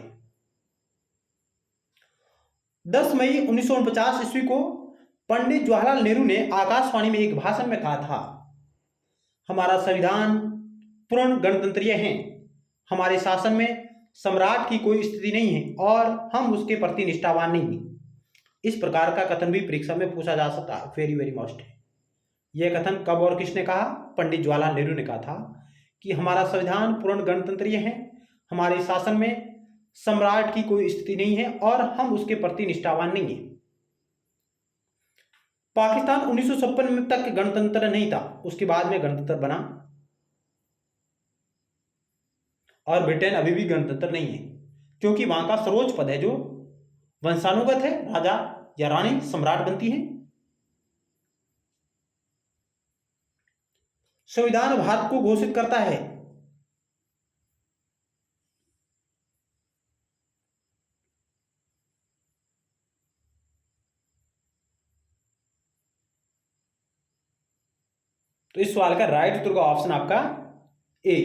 A: 10 मई 1949 ईस्वी को पंडित जवाहरलाल नेहरू ने आकाशवाणी में एक भाषण में कहा था, हमारा संविधान पूर्ण गणतंत्रीय है, हमारे शासन में सम्राट की कोई स्थिति नहीं है और हम उसके प्रति निष्ठावान नहीं हैं। इस प्रकार का कथन भी परीक्षा में पूछा जा सकता है, वेरी वेरी मोस्ट है। यह कथन कब और किसने कहा? पंडित जवाहरलाल नेहरू ने कहा था कि हमारा संविधान पूर्ण गणतंत्रीय है, हमारे शासन में सम्राट की कोई स्थिति नहीं है और हम उसके प्रति निष्ठावान नहीं है। पाकिस्तान 1956 में तक गणतंत्र नहीं था, उसके बाद में गणतंत्र बना और ब्रिटेन अभी भी गणतंत्र नहीं है क्योंकि वहां का सर्वोच्च पद है जो वंशानुगत है, राजा या रानी सम्राट बनती है। संविधान भारत को घोषित करता है तो इस सवाल का राइट उत्तर का ऑप्शन आपका ए,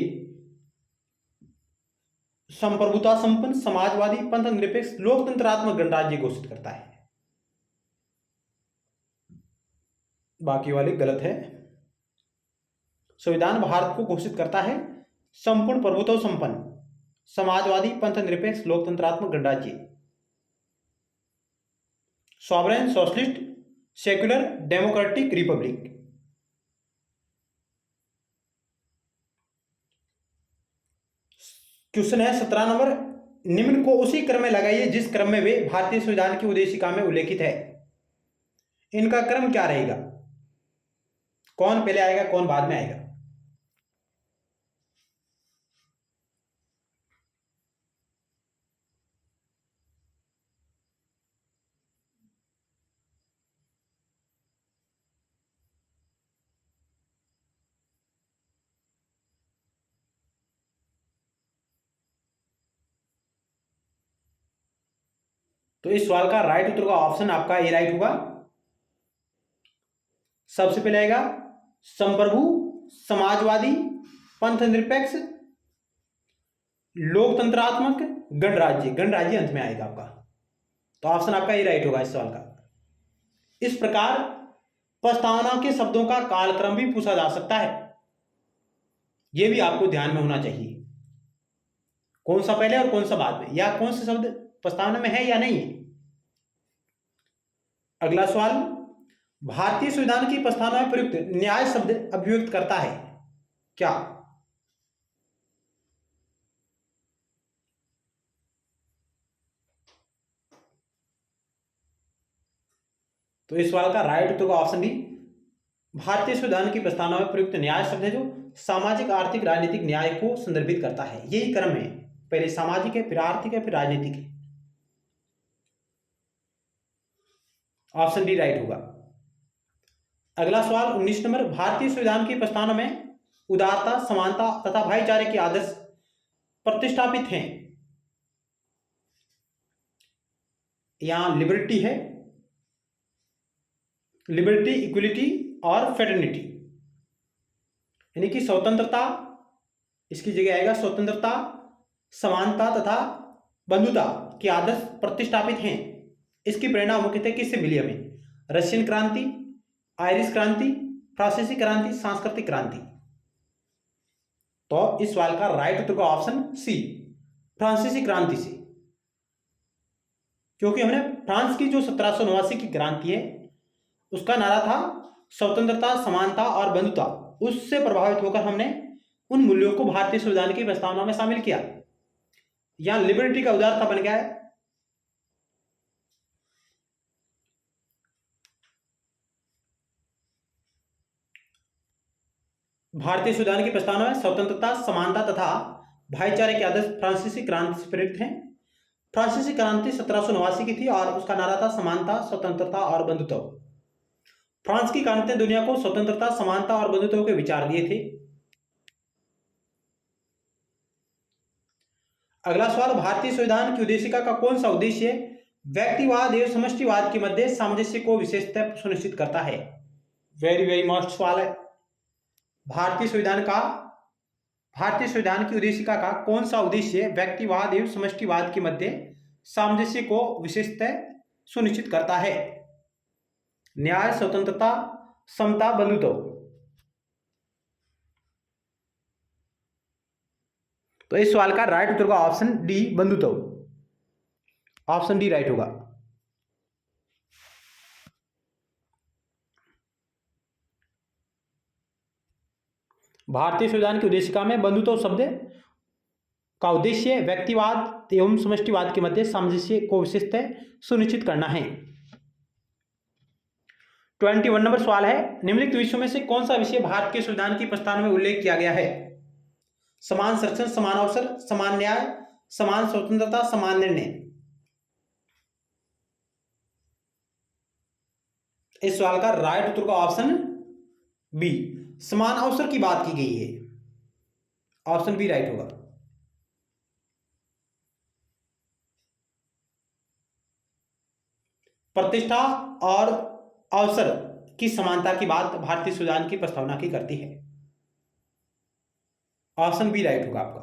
A: संप्रभुता संपन्न समाजवादी पंथ निरपेक्ष लोकतंत्रात्मक गणराज्य घोषित करता है। बाकी वाले गलत है। संविधान भारत को घोषित करता है संपूर्ण प्रभुत्व संपन्न समाजवादी पंथ निरपेक्ष लोकतंत्रात्मक गणराज्य, sovereign socialist secular democratic Republic. Question है 17 नंबर, निम्न को उसी क्रम में लगाइए जिस क्रम में वे भारतीय संविधान की उद्देशिका में उल्लेखित है। इनका क्रम क्या रहेगा? कौन पहले आएगा, कौन बाद में आएगा? तो इस सवाल का राइट उत्तर का ऑप्शन आपका ए राइट होगा। सबसे पहले आएगा संप्रभु समाजवादी पंथ निरपेक्ष लोकतंत्रात्मक गणराज्य, गणराज्य अंत में आएगा आपका। तो ऑप्शन आपका ए राइट होगा इस सवाल का। इस प्रकार प्रस्तावना के शब्दों का कालक्रम भी पूछा जा सकता है, यह भी आपको ध्यान में होना चाहिए, कौन सा पहले और कौन सा बाद में, या कौन से शब्द प्रस्तावना में है या नहीं है। अगला सवाल, भारतीय संविधान की प्रस्तावना में प्रयुक्त न्याय शब्द अभिव्यक्त करता है क्या? तो इस सवाल का राइट उत्तर का ऑप्शन डी, भारतीय संविधान की प्रस्तावना में प्रयुक्त न्याय शब्द है जो सामाजिक आर्थिक राजनीतिक न्याय को संदर्भित करता है। यही क्रम है, पहले सामाजिक है, फिर आर्थिक है, फिर राजनीतिक है। ऑप्शन डी राइट होगा। अगला सवाल 19 नंबर, भारतीय संविधान की प्रस्तावना में उदारता समानता तथा भाईचारे के आदर्श प्रतिष्ठापित हैं। यहां लिबर्टी है, लिबर्टी, इक्वलिटी और फेटर्निटी, यानी कि स्वतंत्रता, इसकी जगह आएगा स्वतंत्रता समानता तथा बंधुता के आदर्श प्रतिष्ठापित हैं। इसकी प्रेरणा मुख्यतः किससे मिली हमें? रशियन क्रांति, आयरिश क्रांति, फ्रांसीसी क्रांति, सांस्कृतिक क्रांति। तो इस सवाल का राइट उत्तर का ऑप्शन सी, फ्रांसीसी क्रांति से, क्योंकि हमने फ्रांस की जो 1789 की क्रांति है उसका नारा था स्वतंत्रता, समानता और बंधुता। उससे प्रभावित होकर हमने उन मूल्यों को भारतीय संविधान की प्रस्तावना में शामिल किया। यहां लिबर्टी का उदार बन गया है। भारतीय संविधान की प्रस्तावना में स्वतंत्रता, समानता तथा भाईचारे के आदर्श फ्रांसीसी क्रांति से प्रेरित हैं। फ्रांसीसी क्रांति 1789 की थी और उसका नारा था समानता, स्वतंत्रता और बंधुत्व। फ्रांस की क्रांति ने दुनिया को स्वतंत्रता, समानता और बंधुत्व के विचार दिए थे। अगला सवाल, भारतीय संविधान की उद्देशिका का कौन सा उद्देश्य व्यक्तिवाद एवं समष्टिवाद के मध्य सामंजस्य को विशेषतः सुनिश्चित करता है? वेरी वेरी मस्ट सवाल है। भारतीय संविधान की उद्देशिका का कौन सा उद्देश्य व्यक्तिवाद एवं समष्टिवाद के मध्य सामंजस्य को विशेषतः सुनिश्चित करता है? न्याय, स्वतंत्रता, समता, बंधुत्व। तो इस सवाल का राइट उत्तर का ऑप्शन डी, बंधुत्व। ऑप्शन डी राइट होगा। भारतीय संविधान की उद्देशिका में बंधुत्व शब्द का उद्देश्य व्यक्तिवाद एवं समष्टिवाद के मध्य सामंजस्य को विशेषतः सुनिश्चित करना है। 21 नंबर सवाल है, निम्नलिखित विषयों में से कौन सा विषय भारत के संविधान की प्रस्तावना में उल्लेख किया गया है? समान संरक्षण, समान अवसर, समान न्याय, समान स्वतंत्रता, समान निर्णय। इस सवाल का राइट उत्तर का ऑप्शन बी, समान अवसर की बात की गई है। ऑप्शन बी राइट होगा। प्रतिष्ठा और अवसर की समानता की बात भारतीय संविधान की प्रस्तावना की करती है। ऑप्शन बी राइट होगा आपका।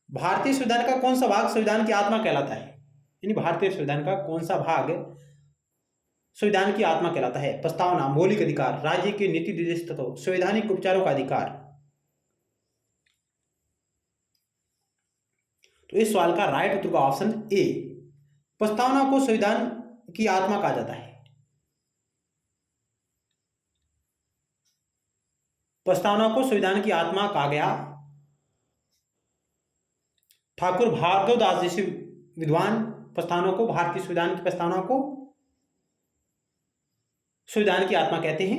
A: भारतीय संविधान का कौन सा भाग संविधान की आत्मा कहलाता है? यानी भारतीय संविधान का कौन सा भाग संविधान की आत्मा कहलाता है? प्रस्तावना, मौलिक अधिकार, राज्य के नीति निर्देश तत्व, संवैधानिक उपचारों का अधिकार। तो इस सवाल का राइट उत्तर का ऑप्शन ए, प्रस्तावना को संविधान की आत्मा कहा जाता है। प्रस्तावना को संविधान की आत्मा कहा गया। ठाकुर भार्गव दास जैसे विद्वान प्रस्तावना को, भारतीय संविधान की प्रस्तावना को संविधान की आत्मा कहते हैं।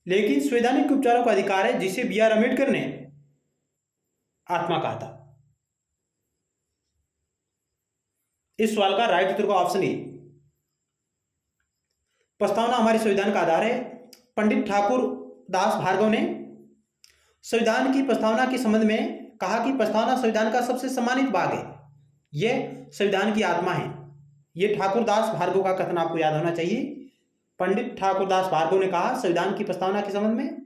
A: लेकिन संवैधानिक उपचारों का अधिकार है जिसे बी आर अम्बेडकर ने आत्मा कहा था। इस सवाल का राइट उत्तर का ऑप्शन ए, प्रस्तावना हमारे संविधान का आधार है। पंडित ठाकुर दास भार्गव ने संविधान की प्रस्तावना के संबंध में कहा कि प्रस्तावना संविधान का सबसे सम्मानित भाग है, यह संविधान की आत्मा है। यह ठाकुर दास भार्गव का कथन आपको याद होना चाहिए। पंडित ठाकुर दास भार्गव ने कहा संविधान की प्रस्तावना के संबंध में,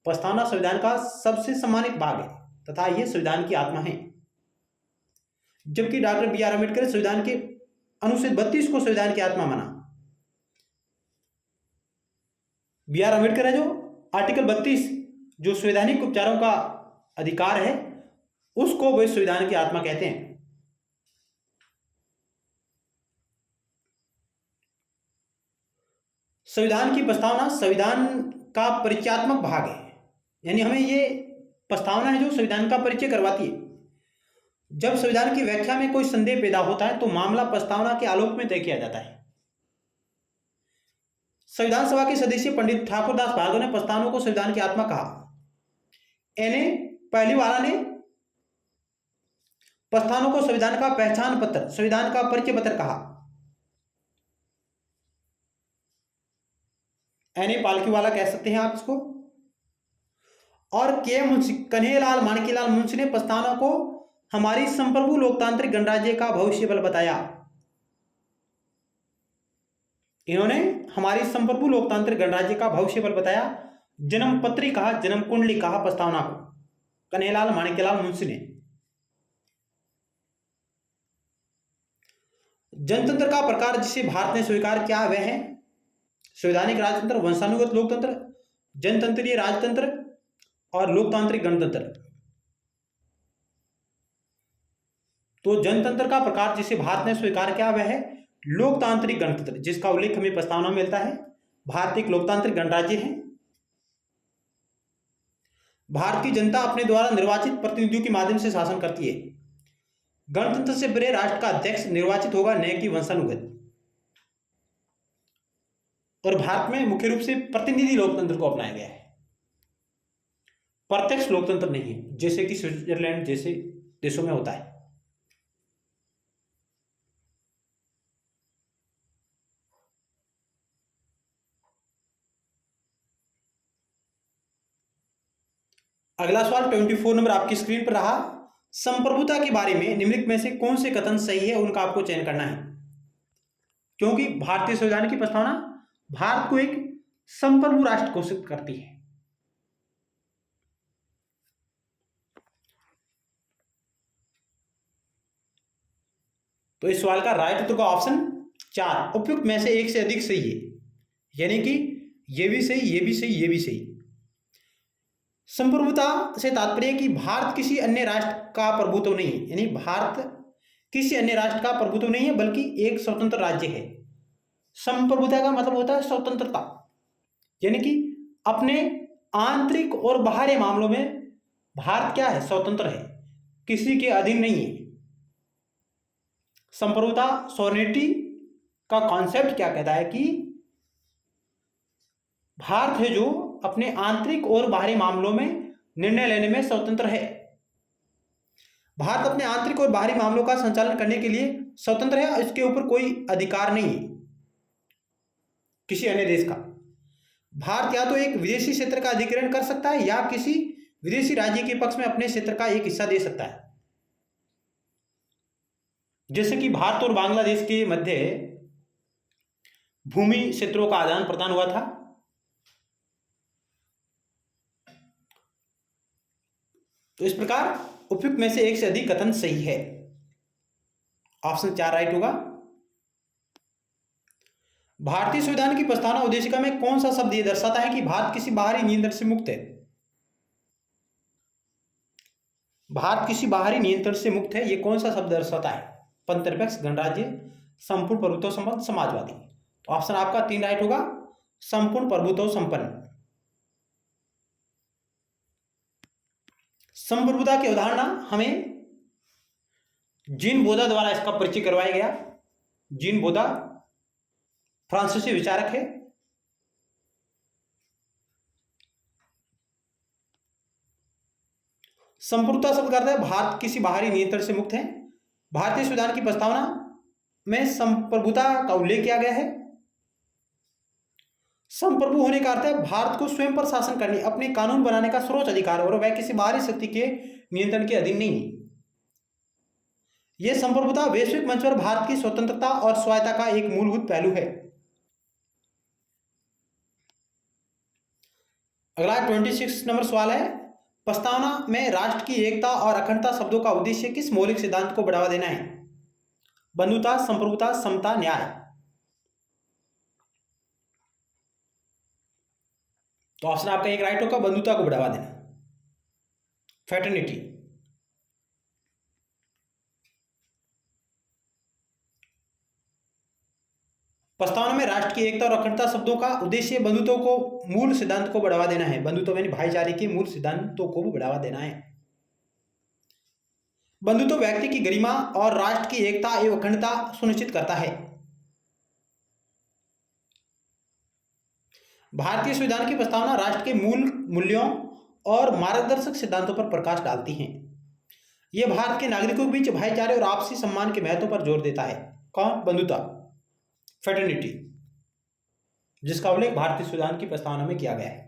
A: प्रस्तावना संविधान का सबसे सम्मानित भाग है तथा यह संविधान की आत्मा है। जबकि डॉक्टर बी आर अम्बेडकर संविधान के अनुच्छेद 32 को संविधान की आत्मा माना। बी आर अम्बेडकर है जो आर्टिकल 32 जो संवैधानिक उपचारों का अधिकार है उसको वे संविधान की आत्मा कहते हैं। संविधान की प्रस्तावना संविधान का परिचयात्मक भाग है, यानी हमें ये प्रस्तावना है जो संविधान का परिचय करवाती है। जब संविधान की व्याख्या में कोई संदेह पैदा होता है तो मामला प्रस्तावना के आलोक में तय किया जाता है। संविधान सभा के सदस्य पंडित ठाकुर दास भार्गव ने प्रस्तावना को संविधान की आत्मा कहा। एन पहलीवाला ने प्रस्तावना को संविधान का पहचान पत्र, संविधान का परिचय पत्र कहा। एन पालकीवाला कह सकते हैं आप इसको। और के मुंशी, कन्हैयालाल माणिक्यलाल मुंशी ने प्रस्तावना को हमारी संप्रभु लोकतांत्रिक गणराज्य का भविष्य बल बताया। इन्होंने हमारी संप्रभु लोकतांत्रिक गणराज्य का भविष्य बल बताया। जन्म पत्री कहा, जन्म कुंडली कहा प्रस्तावना को कन्हैयालाल माणिक्यलाल मुंशी ने। जनतंत्र का प्रकार जिसे भारत ने स्वीकार किया वह है संवैधानिक राजतंत्र, वंशानुगत लोकतंत्र, जनतंत्रीय राजतंत्र और लोकतांत्रिक गणतंत्र। तो जनतंत्र का प्रकार जिसे भारत ने स्वीकार किया वह है लोकतांत्रिक गणतंत्र, जिसका उल्लेख हमें प्रस्तावना में मिलता है। भारत एक लोकतांत्रिक गणराज्य है। भारत की जनता अपने द्वारा निर्वाचित प्रतिनिधियों के माध्यम से शासन करती है। गणतंत्र से परे राष्ट्र का अध्यक्ष निर्वाचित होगा, न कि वंशानुगत। और भारत में मुख्य रूप से प्रतिनिधि लोकतंत्र को अपनाया गया है, प्रत्यक्ष लोकतंत्र नहीं है, जैसे कि स्विट्जरलैंड जैसे देशों में होता है। अगला सवाल 24 नंबर आपकी स्क्रीन पर रहा। संप्रभुता के बारे में निम्नलिखित में से कौन से कथन सही है, उनका आपको चयन करना है। क्योंकि भारतीय संविधान की प्रस्तावना भारत को एक संप्रभु राष्ट्र घोषित करती है। तो इस सवाल का राइट उत्तर का ऑप्शन 4 उपयुक्त में से एक से अधिक सही है, यानी कि ये भी सही, ये भी सही, ये भी सही। संप्रभुता से तात्पर्य कि भारत किसी अन्य राष्ट्र का प्रभुत्व नहीं है, यानी भारत किसी अन्य राष्ट्र का प्रभुत्व नहीं है बल्कि एक स्वतंत्र राज्य है। संप्रभुता का मतलब होता है स्वतंत्रता, यानी कि अपने आंतरिक और बाहरी मामलों में भारत क्या है, स्वतंत्र है, किसी के अधीन नहीं है। संप्रभुता सॉवरेनिटी का कॉन्सेप्ट क्या कहता है कि भारत है जो अपने आंतरिक और बाहरी मामलों में निर्णय लेने में स्वतंत्र है। भारत अपने आंतरिक और बाहरी मामलों का संचालन करने के लिए स्वतंत्र है और इसके ऊपर कोई अधिकार नहीं है किसी अन्य देश का। भारत या तो एक विदेशी क्षेत्र का अधिग्रहण कर सकता है या किसी विदेशी राज्य के पक्ष में अपने क्षेत्र का एक हिस्सा दे सकता है। जैसे कि भारत और बांग्लादेश के मध्य भूमि क्षेत्रों का आदान प्रदान हुआ था। तो इस प्रकार उपयुक्त में से एक से अधिक कथन सही है, ऑप्शन 4 राइट होगा। भारतीय संविधान की प्रस्तावना उद्देशिका में कौन सा शब्द यह दर्शाता है कि भारत किसी बाहरी नियंत्रण से मुक्त है। भारत किसी बाहरी नियंत्रण से मुक्त है, यह कौन सा शब्द दर्शाता है। पंथनिरपेक्ष, गणराज्य, संपूर्ण प्रभुत्व संपन्न, समाजवादी। तो ऑप्शन आपका 3 राइट होगा, संपूर्ण प्रभुत्व संपन्न। संप्रभुता की अवधारणा हमें जीन बोधा द्वारा इसका परिचय करवाया गया। जीन बोधा फ्रांसीसी विचारक है। संप्रभुता शब्द का अर्थ है भारत किसी बाहरी नियंत्रण से मुक्त है। भारतीय संविधान की प्रस्तावना में संप्रभुता का उल्लेख किया गया है। संप्रभु होने का अर्थ है भारत को स्वयं पर शासन करने, अपने कानून बनाने का सर्वोच्च अधिकार और वह किसी बाहरी शक्ति के नियंत्रण के अधीन नहीं है। यह संप्रभुता वैश्विक मंच पर भारत की स्वतंत्रता और स्वायत्तता का एक मूलभूत पहलू है। अगला 26 नंबर सवाल है, प्रस्तावना में राष्ट्र की एकता और अखंडता शब्दों का उद्देश्य किस मौलिक सिद्धांत को बढ़ावा देना है। बंधुता, संप्रभुता, समता, न्याय। तो ऑप्शन आपका एक राइट होगा, बंधुता को बढ़ावा देना, फ्रेटर्निटी। प्रस्तावना में राष्ट्र की एकता और अखंडता शब्दों का उद्देश्य बंधुत्व को मूल सिद्धांत को बढ़ावा देना है। बंधुत्व यानी भाईचारे के मूल सिद्धांतों को बढ़ावा देना है। बंधुत्व व्यक्ति की गरिमा और राष्ट्र की एकता एवं अखंडता सुनिश्चित करता है। भारतीय संविधान की प्रस्तावना राष्ट्र के मूल मूल्यों और मार्गदर्शक सिद्धांतों पर प्रकाश डालती है। यह भारत के नागरिकों के बीच भाईचारे और आपसी सम्मान के महत्व पर जोर देता है। कौन? बंधुता, फ्रेटर्निटी, जिसका उल्लेख भारतीय संविधान की प्रस्तावना में किया गया है।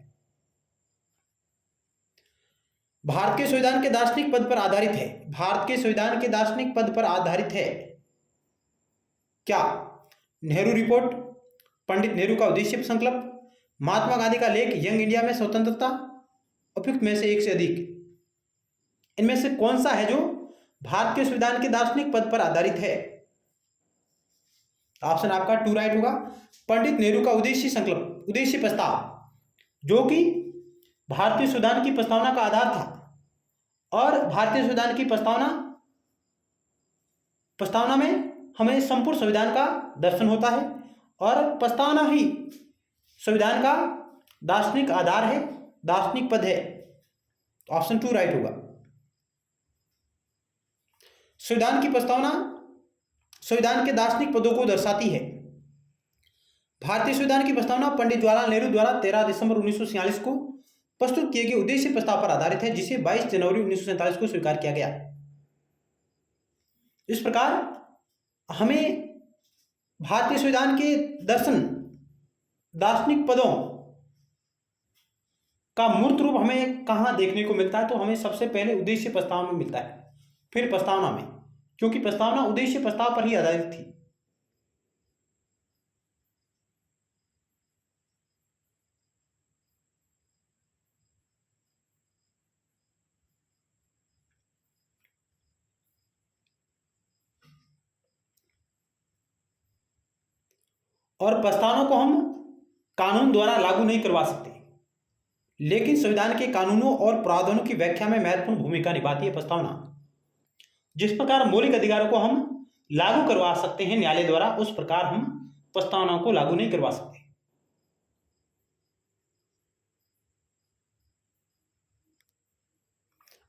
A: भारत के संविधान के दार्शनिक पद पर आधारित है। भारत के संविधान के दार्शनिक पद पर आधारित है क्या? नेहरू रिपोर्ट, पंडित नेहरू का उद्देश्य संकल्प, महात्मा गांधी का लेख यंग इंडिया में स्वतंत्रता। उपयुक्त में से एक से अधिक इनमें से कौन सा है जो भारत के संविधान के दार्शनिक पद पर आधारित है? ऑप्शन आपका 2 राइट होगा। पंडित नेहरू का उद्देश्य संकल्प, उद्देश्य प्रस्ताव जो कि भारतीय संविधान की प्रस्तावना का आधार था, और भारतीय संविधान की प्रस्तावना में हमें संपूर्ण संविधान का दर्शन होता है, और प्रस्तावना ही संविधान का दार्शनिक आधार है, दार्शनिक पद है। ऑप्शन 2 राइट होगा। संविधान की प्रस्तावना संविधान के दार्शनिक पदों को दर्शाती है। भारतीय संविधान की प्रस्तावना पंडित जवाहरलाल नेहरू द्वारा 13 दिसंबर 1946 को प्रस्तुत किए गए उद्देश्य प्रस्ताव पर आधारित है, जिसे 22 जनवरी 1947 को स्वीकार किया गया। इस प्रकार हमें भारतीय संविधान के दार्शनिक पदों का मूर्त रूप हमें कहां देखने को मिलता है, तो हमें सबसे पहले उद्देश्य प्रस्ताव में मिलता है, फिर प्रस्तावना में, क्योंकि प्रस्तावना उद्देश्य प्रस्ताव पर ही आधारित थी। और प्रस्तावना को हम कानून द्वारा लागू नहीं करवा सकते, लेकिन संविधान के कानूनों और प्रावधानों की व्याख्या में महत्वपूर्ण भूमिका निभाती है प्रस्तावना। जिस प्रकार मौलिक अधिकारों को हम लागू करवा सकते हैं न्यायालय द्वारा, उस प्रकार हम प्रस्तावनाओं को लागू नहीं करवा सकते।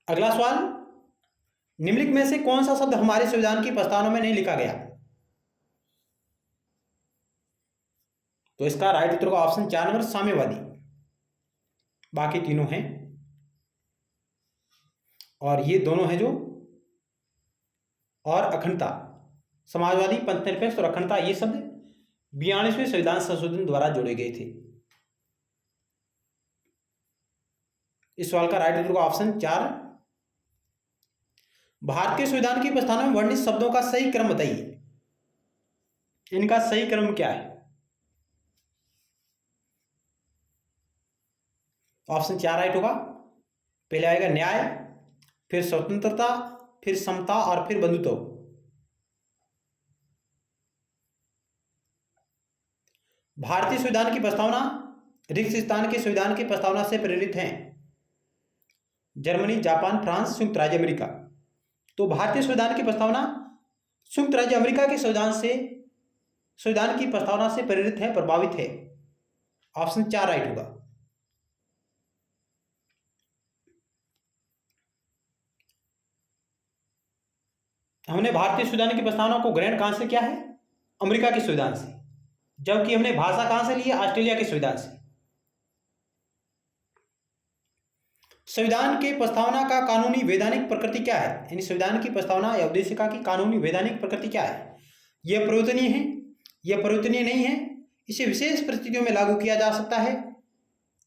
A: अगला सवाल, निम्नलिखित में से कौन सा शब्द हमारे संविधान की प्रस्तावना में नहीं लिखा गया? तो इसका राइट उत्तर का ऑप्शन 4 नंबर साम्यवादी, बाकी तीनों हैं, और ये दोनों हैं जो, और अखंडता, समाजवादी, पंथनिरपेक्ष और अखंडता, ये शब्द 42वें संविधान संशोधन द्वारा जोड़े गए थे। इस सवाल का राइट उत्तर का ऑप्शन 4। भारतीय संविधान की प्रस्तावना में वर्णित शब्दों का सही क्रम बताइए। इनका सही क्रम क्या है? ऑप्शन 4 राइट होगा। पहले आएगा न्याय, फिर स्वतंत्रता, फिर समता और फिर बंधुत्व। भारतीय संविधान की प्रस्तावना रिक्त स्थान के संविधान की प्रस्तावना से प्रेरित हैं। जर्मनी, जापान, फ्रांस, संयुक्त राज्य अमेरिका। तो भारतीय संविधान की प्रस्तावना संयुक्त राज्य अमेरिका के संविधान की प्रस्तावना से प्रेरित है, प्रभावित है। ऑप्शन 4 राइट होगा। हमने भारतीय संविधान की प्रस्तावना को ग्रहण कहां से किया है? अमेरिका के संविधान से, जबकि हमने भाषा कहां से ली है? ऑस्ट्रेलिया के संविधान से। संविधान के प्रस्तावना का कानूनी वैधानिक प्रकृति क्या है? यानी संविधान की प्रस्तावना या उद्देशिका की कानूनी वैधानिक प्रकृति क्या है? यह परिवर्तनीय है, यह परिवर्तनीय नहीं है, इसे विशेष परिस्थितियों में लागू किया जा सकता है,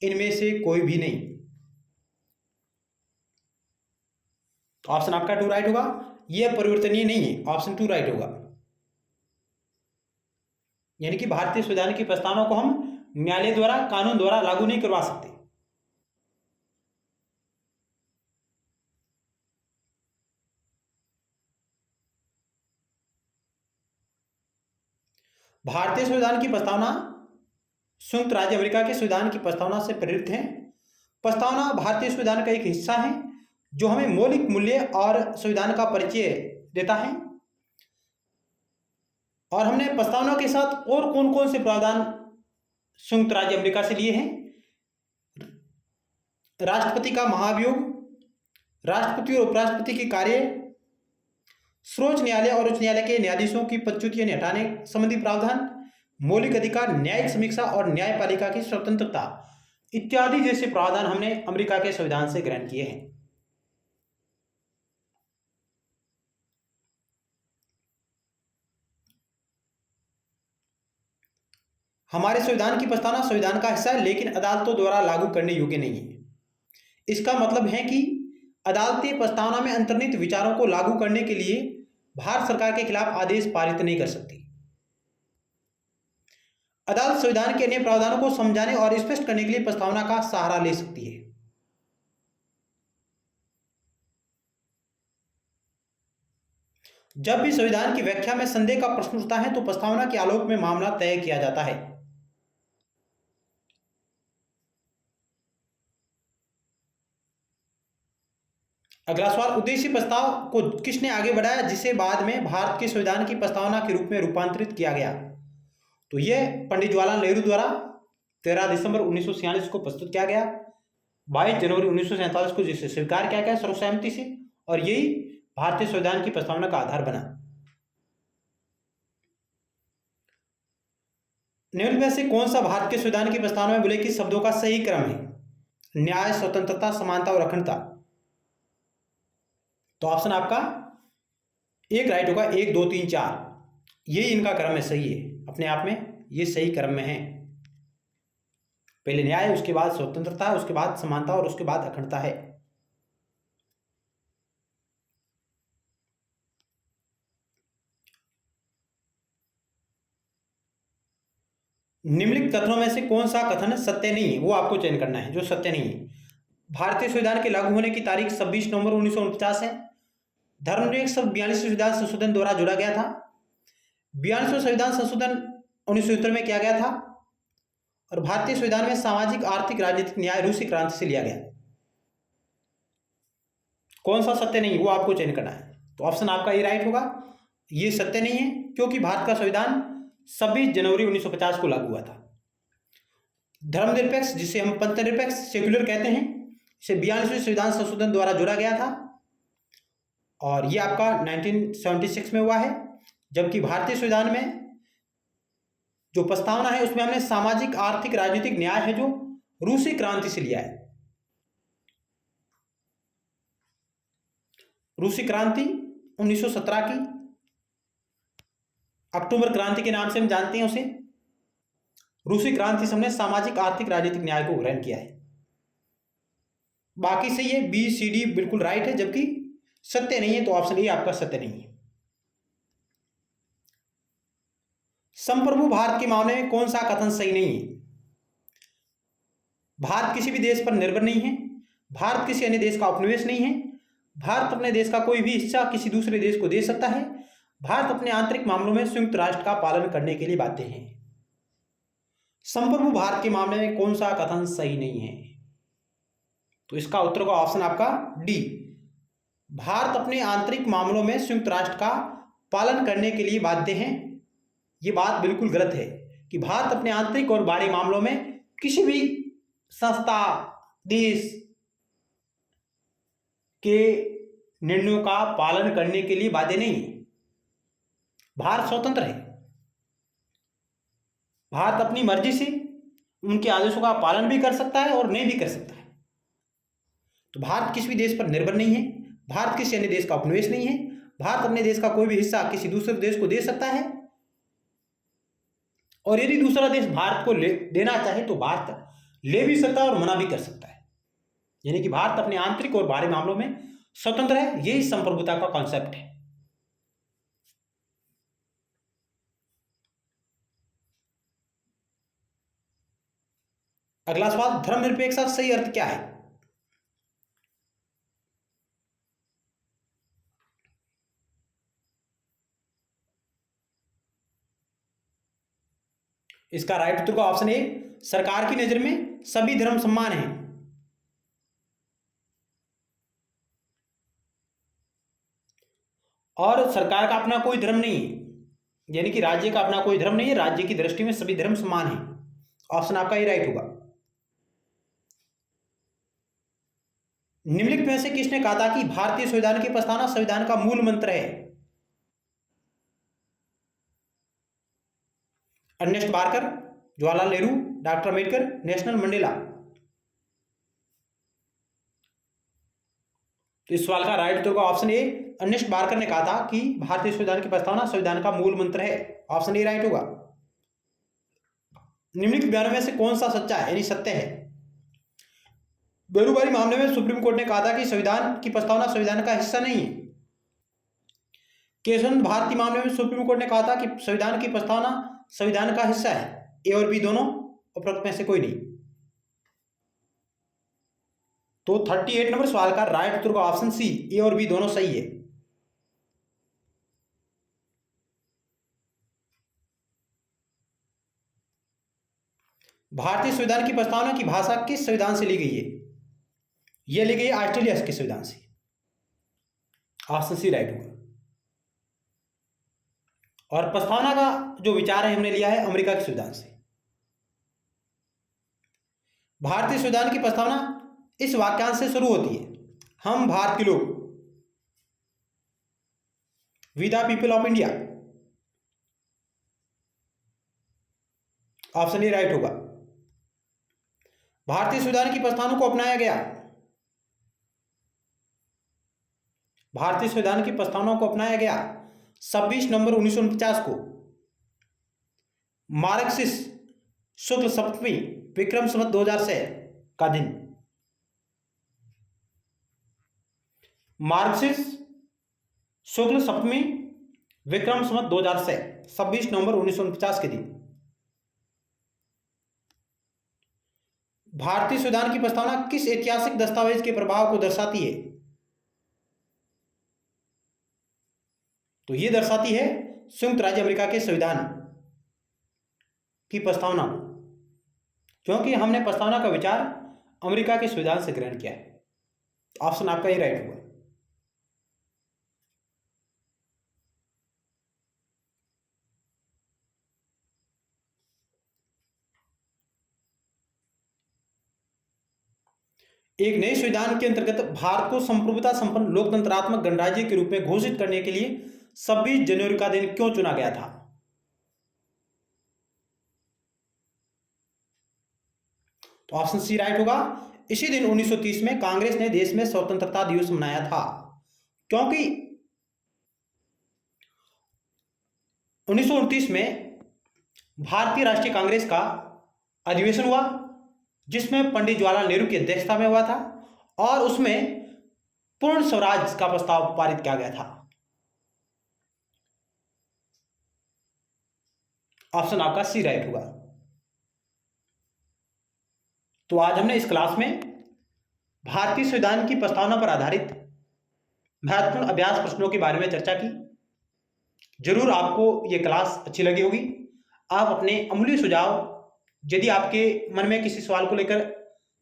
A: इनमें से कोई भी नहीं। ऑप्शन आपका 2 राइट होगा। यह परिवर्तनीय नहीं है, ऑप्शन 2 राइट होगा। यानी कि भारतीय संविधान की प्रस्तावना को हम न्यायालय द्वारा, कानून द्वारा लागू नहीं करवा सकते। भारतीय संविधान की प्रस्तावना संयुक्त राज्य अमेरिका के संविधान की प्रस्तावना से प्रेरित है। प्रस्तावना भारतीय संविधान का एक हिस्सा है जो हमें मौलिक मूल्य और संविधान का परिचय देता है। और हमने प्रस्तावना के साथ और कौन कौन से प्रावधान संयुक्त राज्य अमेरिका से लिए हैं? राष्ट्रपति का महाभियोग, राष्ट्रपति और उपराष्ट्रपति के कार्य, सर्वोच्च न्यायालय और उच्च न्यायालय के न्यायाधीशों की पदच्युतियां हटाने संबंधी प्रावधान, मौलिक अधिकार, न्यायिक समीक्षा और न्यायपालिका की स्वतंत्रता इत्यादि जैसे प्रावधान हमने अमेरिका के संविधान से ग्रहण किए हैं। हमारे संविधान की प्रस्तावना संविधान का हिस्सा है, लेकिन अदालतों द्वारा लागू करने योग्य नहीं है। इसका मतलब है कि अदालतें प्रस्तावना में अंतर्निहित विचारों को लागू करने के लिए भारत सरकार के खिलाफ आदेश पारित नहीं कर सकती। अदालत संविधान के अन्य प्रावधानों को समझाने और स्पष्ट करने के लिए प्रस्तावना का सहारा ले सकती है। जब भी संविधान की व्याख्या में संदेह का प्रश्न उठता है तो प्रस्तावना के आलोक में मामला तय किया जाता है। अगला सवाल, उद्देश्य प्रस्ताव को किसने आगे बढ़ाया जिसे बाद में भारत के संविधान की प्रस्तावना के रूप में रूपांतरित किया गया? तो यह पंडित जवाहरलाल नेहरू द्वारा 13 दिसंबर 1946 को प्रस्तुत किया गया, 22 जनवरी 1947 को जिसे स्वीकार किया गया सर्वसहमति से, और यही भारतीय संविधान की प्रस्तावना का आधार बना। निम्न में से कौन सा भारत के संविधान की प्रस्तावना में बोले कि शब्दों का सही क्रम है? न्याय, स्वतंत्रता, समानता और अखंडता। तो ऑप्शन आपका एक राइट होगा, 1 2 3 4, ये इनका क्रम है, सही है, अपने आप में ये सही क्रम में है। पहले न्याय, उसके बाद स्वतंत्रता, उसके बाद समानता और उसके बाद अखंडता है। निम्नलिखित कथनों में से कौन सा कथन सत्य नहीं है, वो आपको चयन करना है जो सत्य नहीं है। भारतीय संविधान के लागू होने की तारीख 26 नवंबर 1949 है। धर्मनिरपेक्ष शब्द 42वें संविधान संशोधन द्वारा जोड़ा गया था। 42वें संविधान संशोधन 1970 में किया गया था। और भारतीय संविधान में सामाजिक, आर्थिक, राजनीतिक न्याय रूसी क्रांति से लिया गया। कौन सा सत्य नहीं, वो आपको चयन करना है। तो ऑप्शन आपका ये राइट होगा, ये सत्य नहीं है, क्योंकि भारत का संविधान 26 जनवरी 1950 को लागू हुआ था। धर्मनिरपेक्ष, जिसे हम पंथनिरपेक्ष सेक्युलर कहते हैं, इसे 42वें संविधान संशोधन द्वारा जोड़ा गया था और ये आपका 1976 में हुआ है। जबकि भारतीय संविधान में जो प्रस्तावना है उसमें हमने सामाजिक, आर्थिक, राजनीतिक न्याय है जो रूसी क्रांति से लिया है। रूसी क्रांति 1917 की, अक्टूबर क्रांति के नाम से हम जानते हैं उसे। रूसी क्रांति से हमने सामाजिक, आर्थिक, राजनीतिक न्याय को ग्रहण किया है। बाकी सही है, बी सी डी बिल्कुल राइट है, जबकि सत्य नहीं है, तो ऑप्शन ए आपका सत्य नहीं है। संप्रभु भारत के मामले में कौन सा कथन सही नहीं है? भारत किसी भी देश पर निर्भर नहीं है, भारत किसी अन्य देश का उपनिवेश नहीं है, भारत अपने देश का कोई भी हिस्सा किसी दूसरे देश को दे सकता है, भारत अपने आंतरिक मामलों में संयुक्त राष्ट्र का पालन करने के लिए बाध्य है। संप्रभु भारत के मामले में कौन सा कथन सही नहीं है? तो इसका उत्तर का ऑप्शन आपका डी, भारत अपने आंतरिक मामलों में संयुक्त राष्ट्र का पालन करने के लिए बाध्य है। ये बात बिल्कुल गलत है कि भारत अपने आंतरिक और बाहरी मामलों में किसी भी संस्था, देश के निर्णयों का पालन करने के लिए बाध्य नहीं है। भारत स्वतंत्र है, भारत अपनी मर्जी से उनके आदेशों का पालन भी कर सकता है और नहीं भी कर सकता है। तो भारत किसी भी देश पर निर्भर नहीं है, भारत किसी अन्य देश का उपनिवेश नहीं है, भारत अपने देश का कोई भी हिस्सा किसी दूसरे देश को दे सकता है, और यदि दूसरा देश भारत को देना चाहे तो भारत ले भी सकता है और मना भी कर सकता है। यानी कि भारत अपने आंतरिक और बाहरी मामलों में स्वतंत्र है, यही संप्रभुता का कॉन्सेप्ट है। अगला सवाल, धर्मनिरपेक्ष का सही अर्थ क्या है? इसका राइट उत्तर का ऑप्शन ए, सरकार की नजर में सभी धर्म समान हैं। और सरकार का अपना कोई धर्म नहीं है, यानी कि राज्य का अपना कोई धर्म नहीं है, राज्य की दृष्टि में सभी धर्म समान हैं। ऑप्शन आपका ये राइट होगा। निम्नलिखित में से किसने कहा था कि भारतीय संविधान की प्रस्तावना संविधान का मूल मंत्र है? Ernest Barker, Jawaharlal Nehru, doctor Ambedkar, Nelson Mandela. तो इस सवाल का राइट उत्तर का ऑप्शन ए, अर्नेस्ट बार्कर ने कहा था कि भारतीय संविधान की प्रस्तावना संविधान का मूल मंत्र है। ऑप्शन ए राइट होगा। निम्नलिखित बयानों में से कौन सा सच्चा है यानी सत्य है? बेरूबारी मामले में सुप्रीम कोर्ट ने कहा था कि संविधान की प्रस्तावना संविधान का हिस्सा नहीं है। केशव भारती मामले में सुप्रीम कोर्ट ने कहा था कि संविधान की प्रस्तावना संविधान का हिस्सा है। ए और बी दोनों, उपरोक्त में से कोई नहीं। तो 38 नंबर सवाल का राइट उत्तर का ऑप्शन सी, ए और बी दोनों सही है। भारतीय संविधान की प्रस्तावना की भाषा किस संविधान से ली गई है? यह ली गई है ऑस्ट्रेलिया के संविधान से। ऑप्शन सी राइट होगा। और प्रस्तावना का जो विचार है हमने लिया है अमेरिका के संविधान से। भारतीय संविधान की प्रस्तावना इस वाक्यांश से शुरू होती है, हम भारत के लोग, we the people of India. Option A right होगा। भारतीय संविधान की प्रस्तावना को अपनाया गया, भारतीय संविधान की प्रस्तावना को अपनाया गया 26 नवंबर 1949 को, मार्क्सिस्ट शुक्ल सप्तमी विक्रम संवत 2006 का दिन। मार्क्सिस्ट शुक्ल सप्तमी विक्रम संवत 2006 26 नवंबर 1949 के दिन। भारतीय संविधान की प्रस्तावना किस ऐतिहासिक दस्तावेज के प्रभाव को दर्शाती है? तो यह दर्शाती है संयुक्त राज्य अमेरिका के संविधान की प्रस्तावना को, क्योंकि हमने प्रस्तावना का विचार अमेरिका के संविधान से ग्रहण किया है। ऑप्शन आपका ही राइट होगा। एक नए संविधान के अंतर्गत भारत को संप्रभुता संपन्न लोकतंत्रात्मक गणराज्य के रूप में घोषित करने के लिए 26 जनवरी का दिन क्यों चुना गया था? तो ऑप्शन सी राइट होगा। इसी दिन 1930 में कांग्रेस ने देश में स्वतंत्रता दिवस मनाया था, क्योंकि 1929 में भारतीय राष्ट्रीय कांग्रेस का अधिवेशन हुआ, जिसमें पंडित जवाहरलाल नेहरू की अध्यक्षता में हुआ था, और उसमें पूर्ण स्वराज का प्रस्ताव पारित किया गया था। ऑप्शन आपका सी राइट होगा। तो आज हमने इस क्लास में भारतीय संविधान की प्रस्तावना पर आधारित महत्वपूर्ण अभ्यास प्रश्नों के बारे में चर्चा की। जरूर आपको यह क्लास अच्छी लगी होगी। आप अपने अमूल्य सुझाव, यदि आपके मन में किसी सवाल को लेकर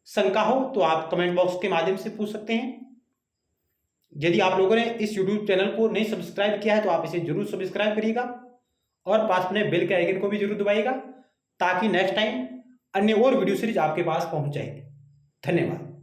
A: शंका हो तो आप कमेंट बॉक्स के माध्यम से पूछ सकते हैं। यदि आप लोगों ने इस YouTube चैनल को नहीं सब्सक्राइब किया है तो आप इसे जरूर सब्सक्राइब करिएगा और पास में बेल के आइकन को भी जरूर दबाइएगा, ताकि नेक्स्ट टाइम अन्य और वीडियो सीरीज आपके पास पहुंच जाएगी। धन्यवाद।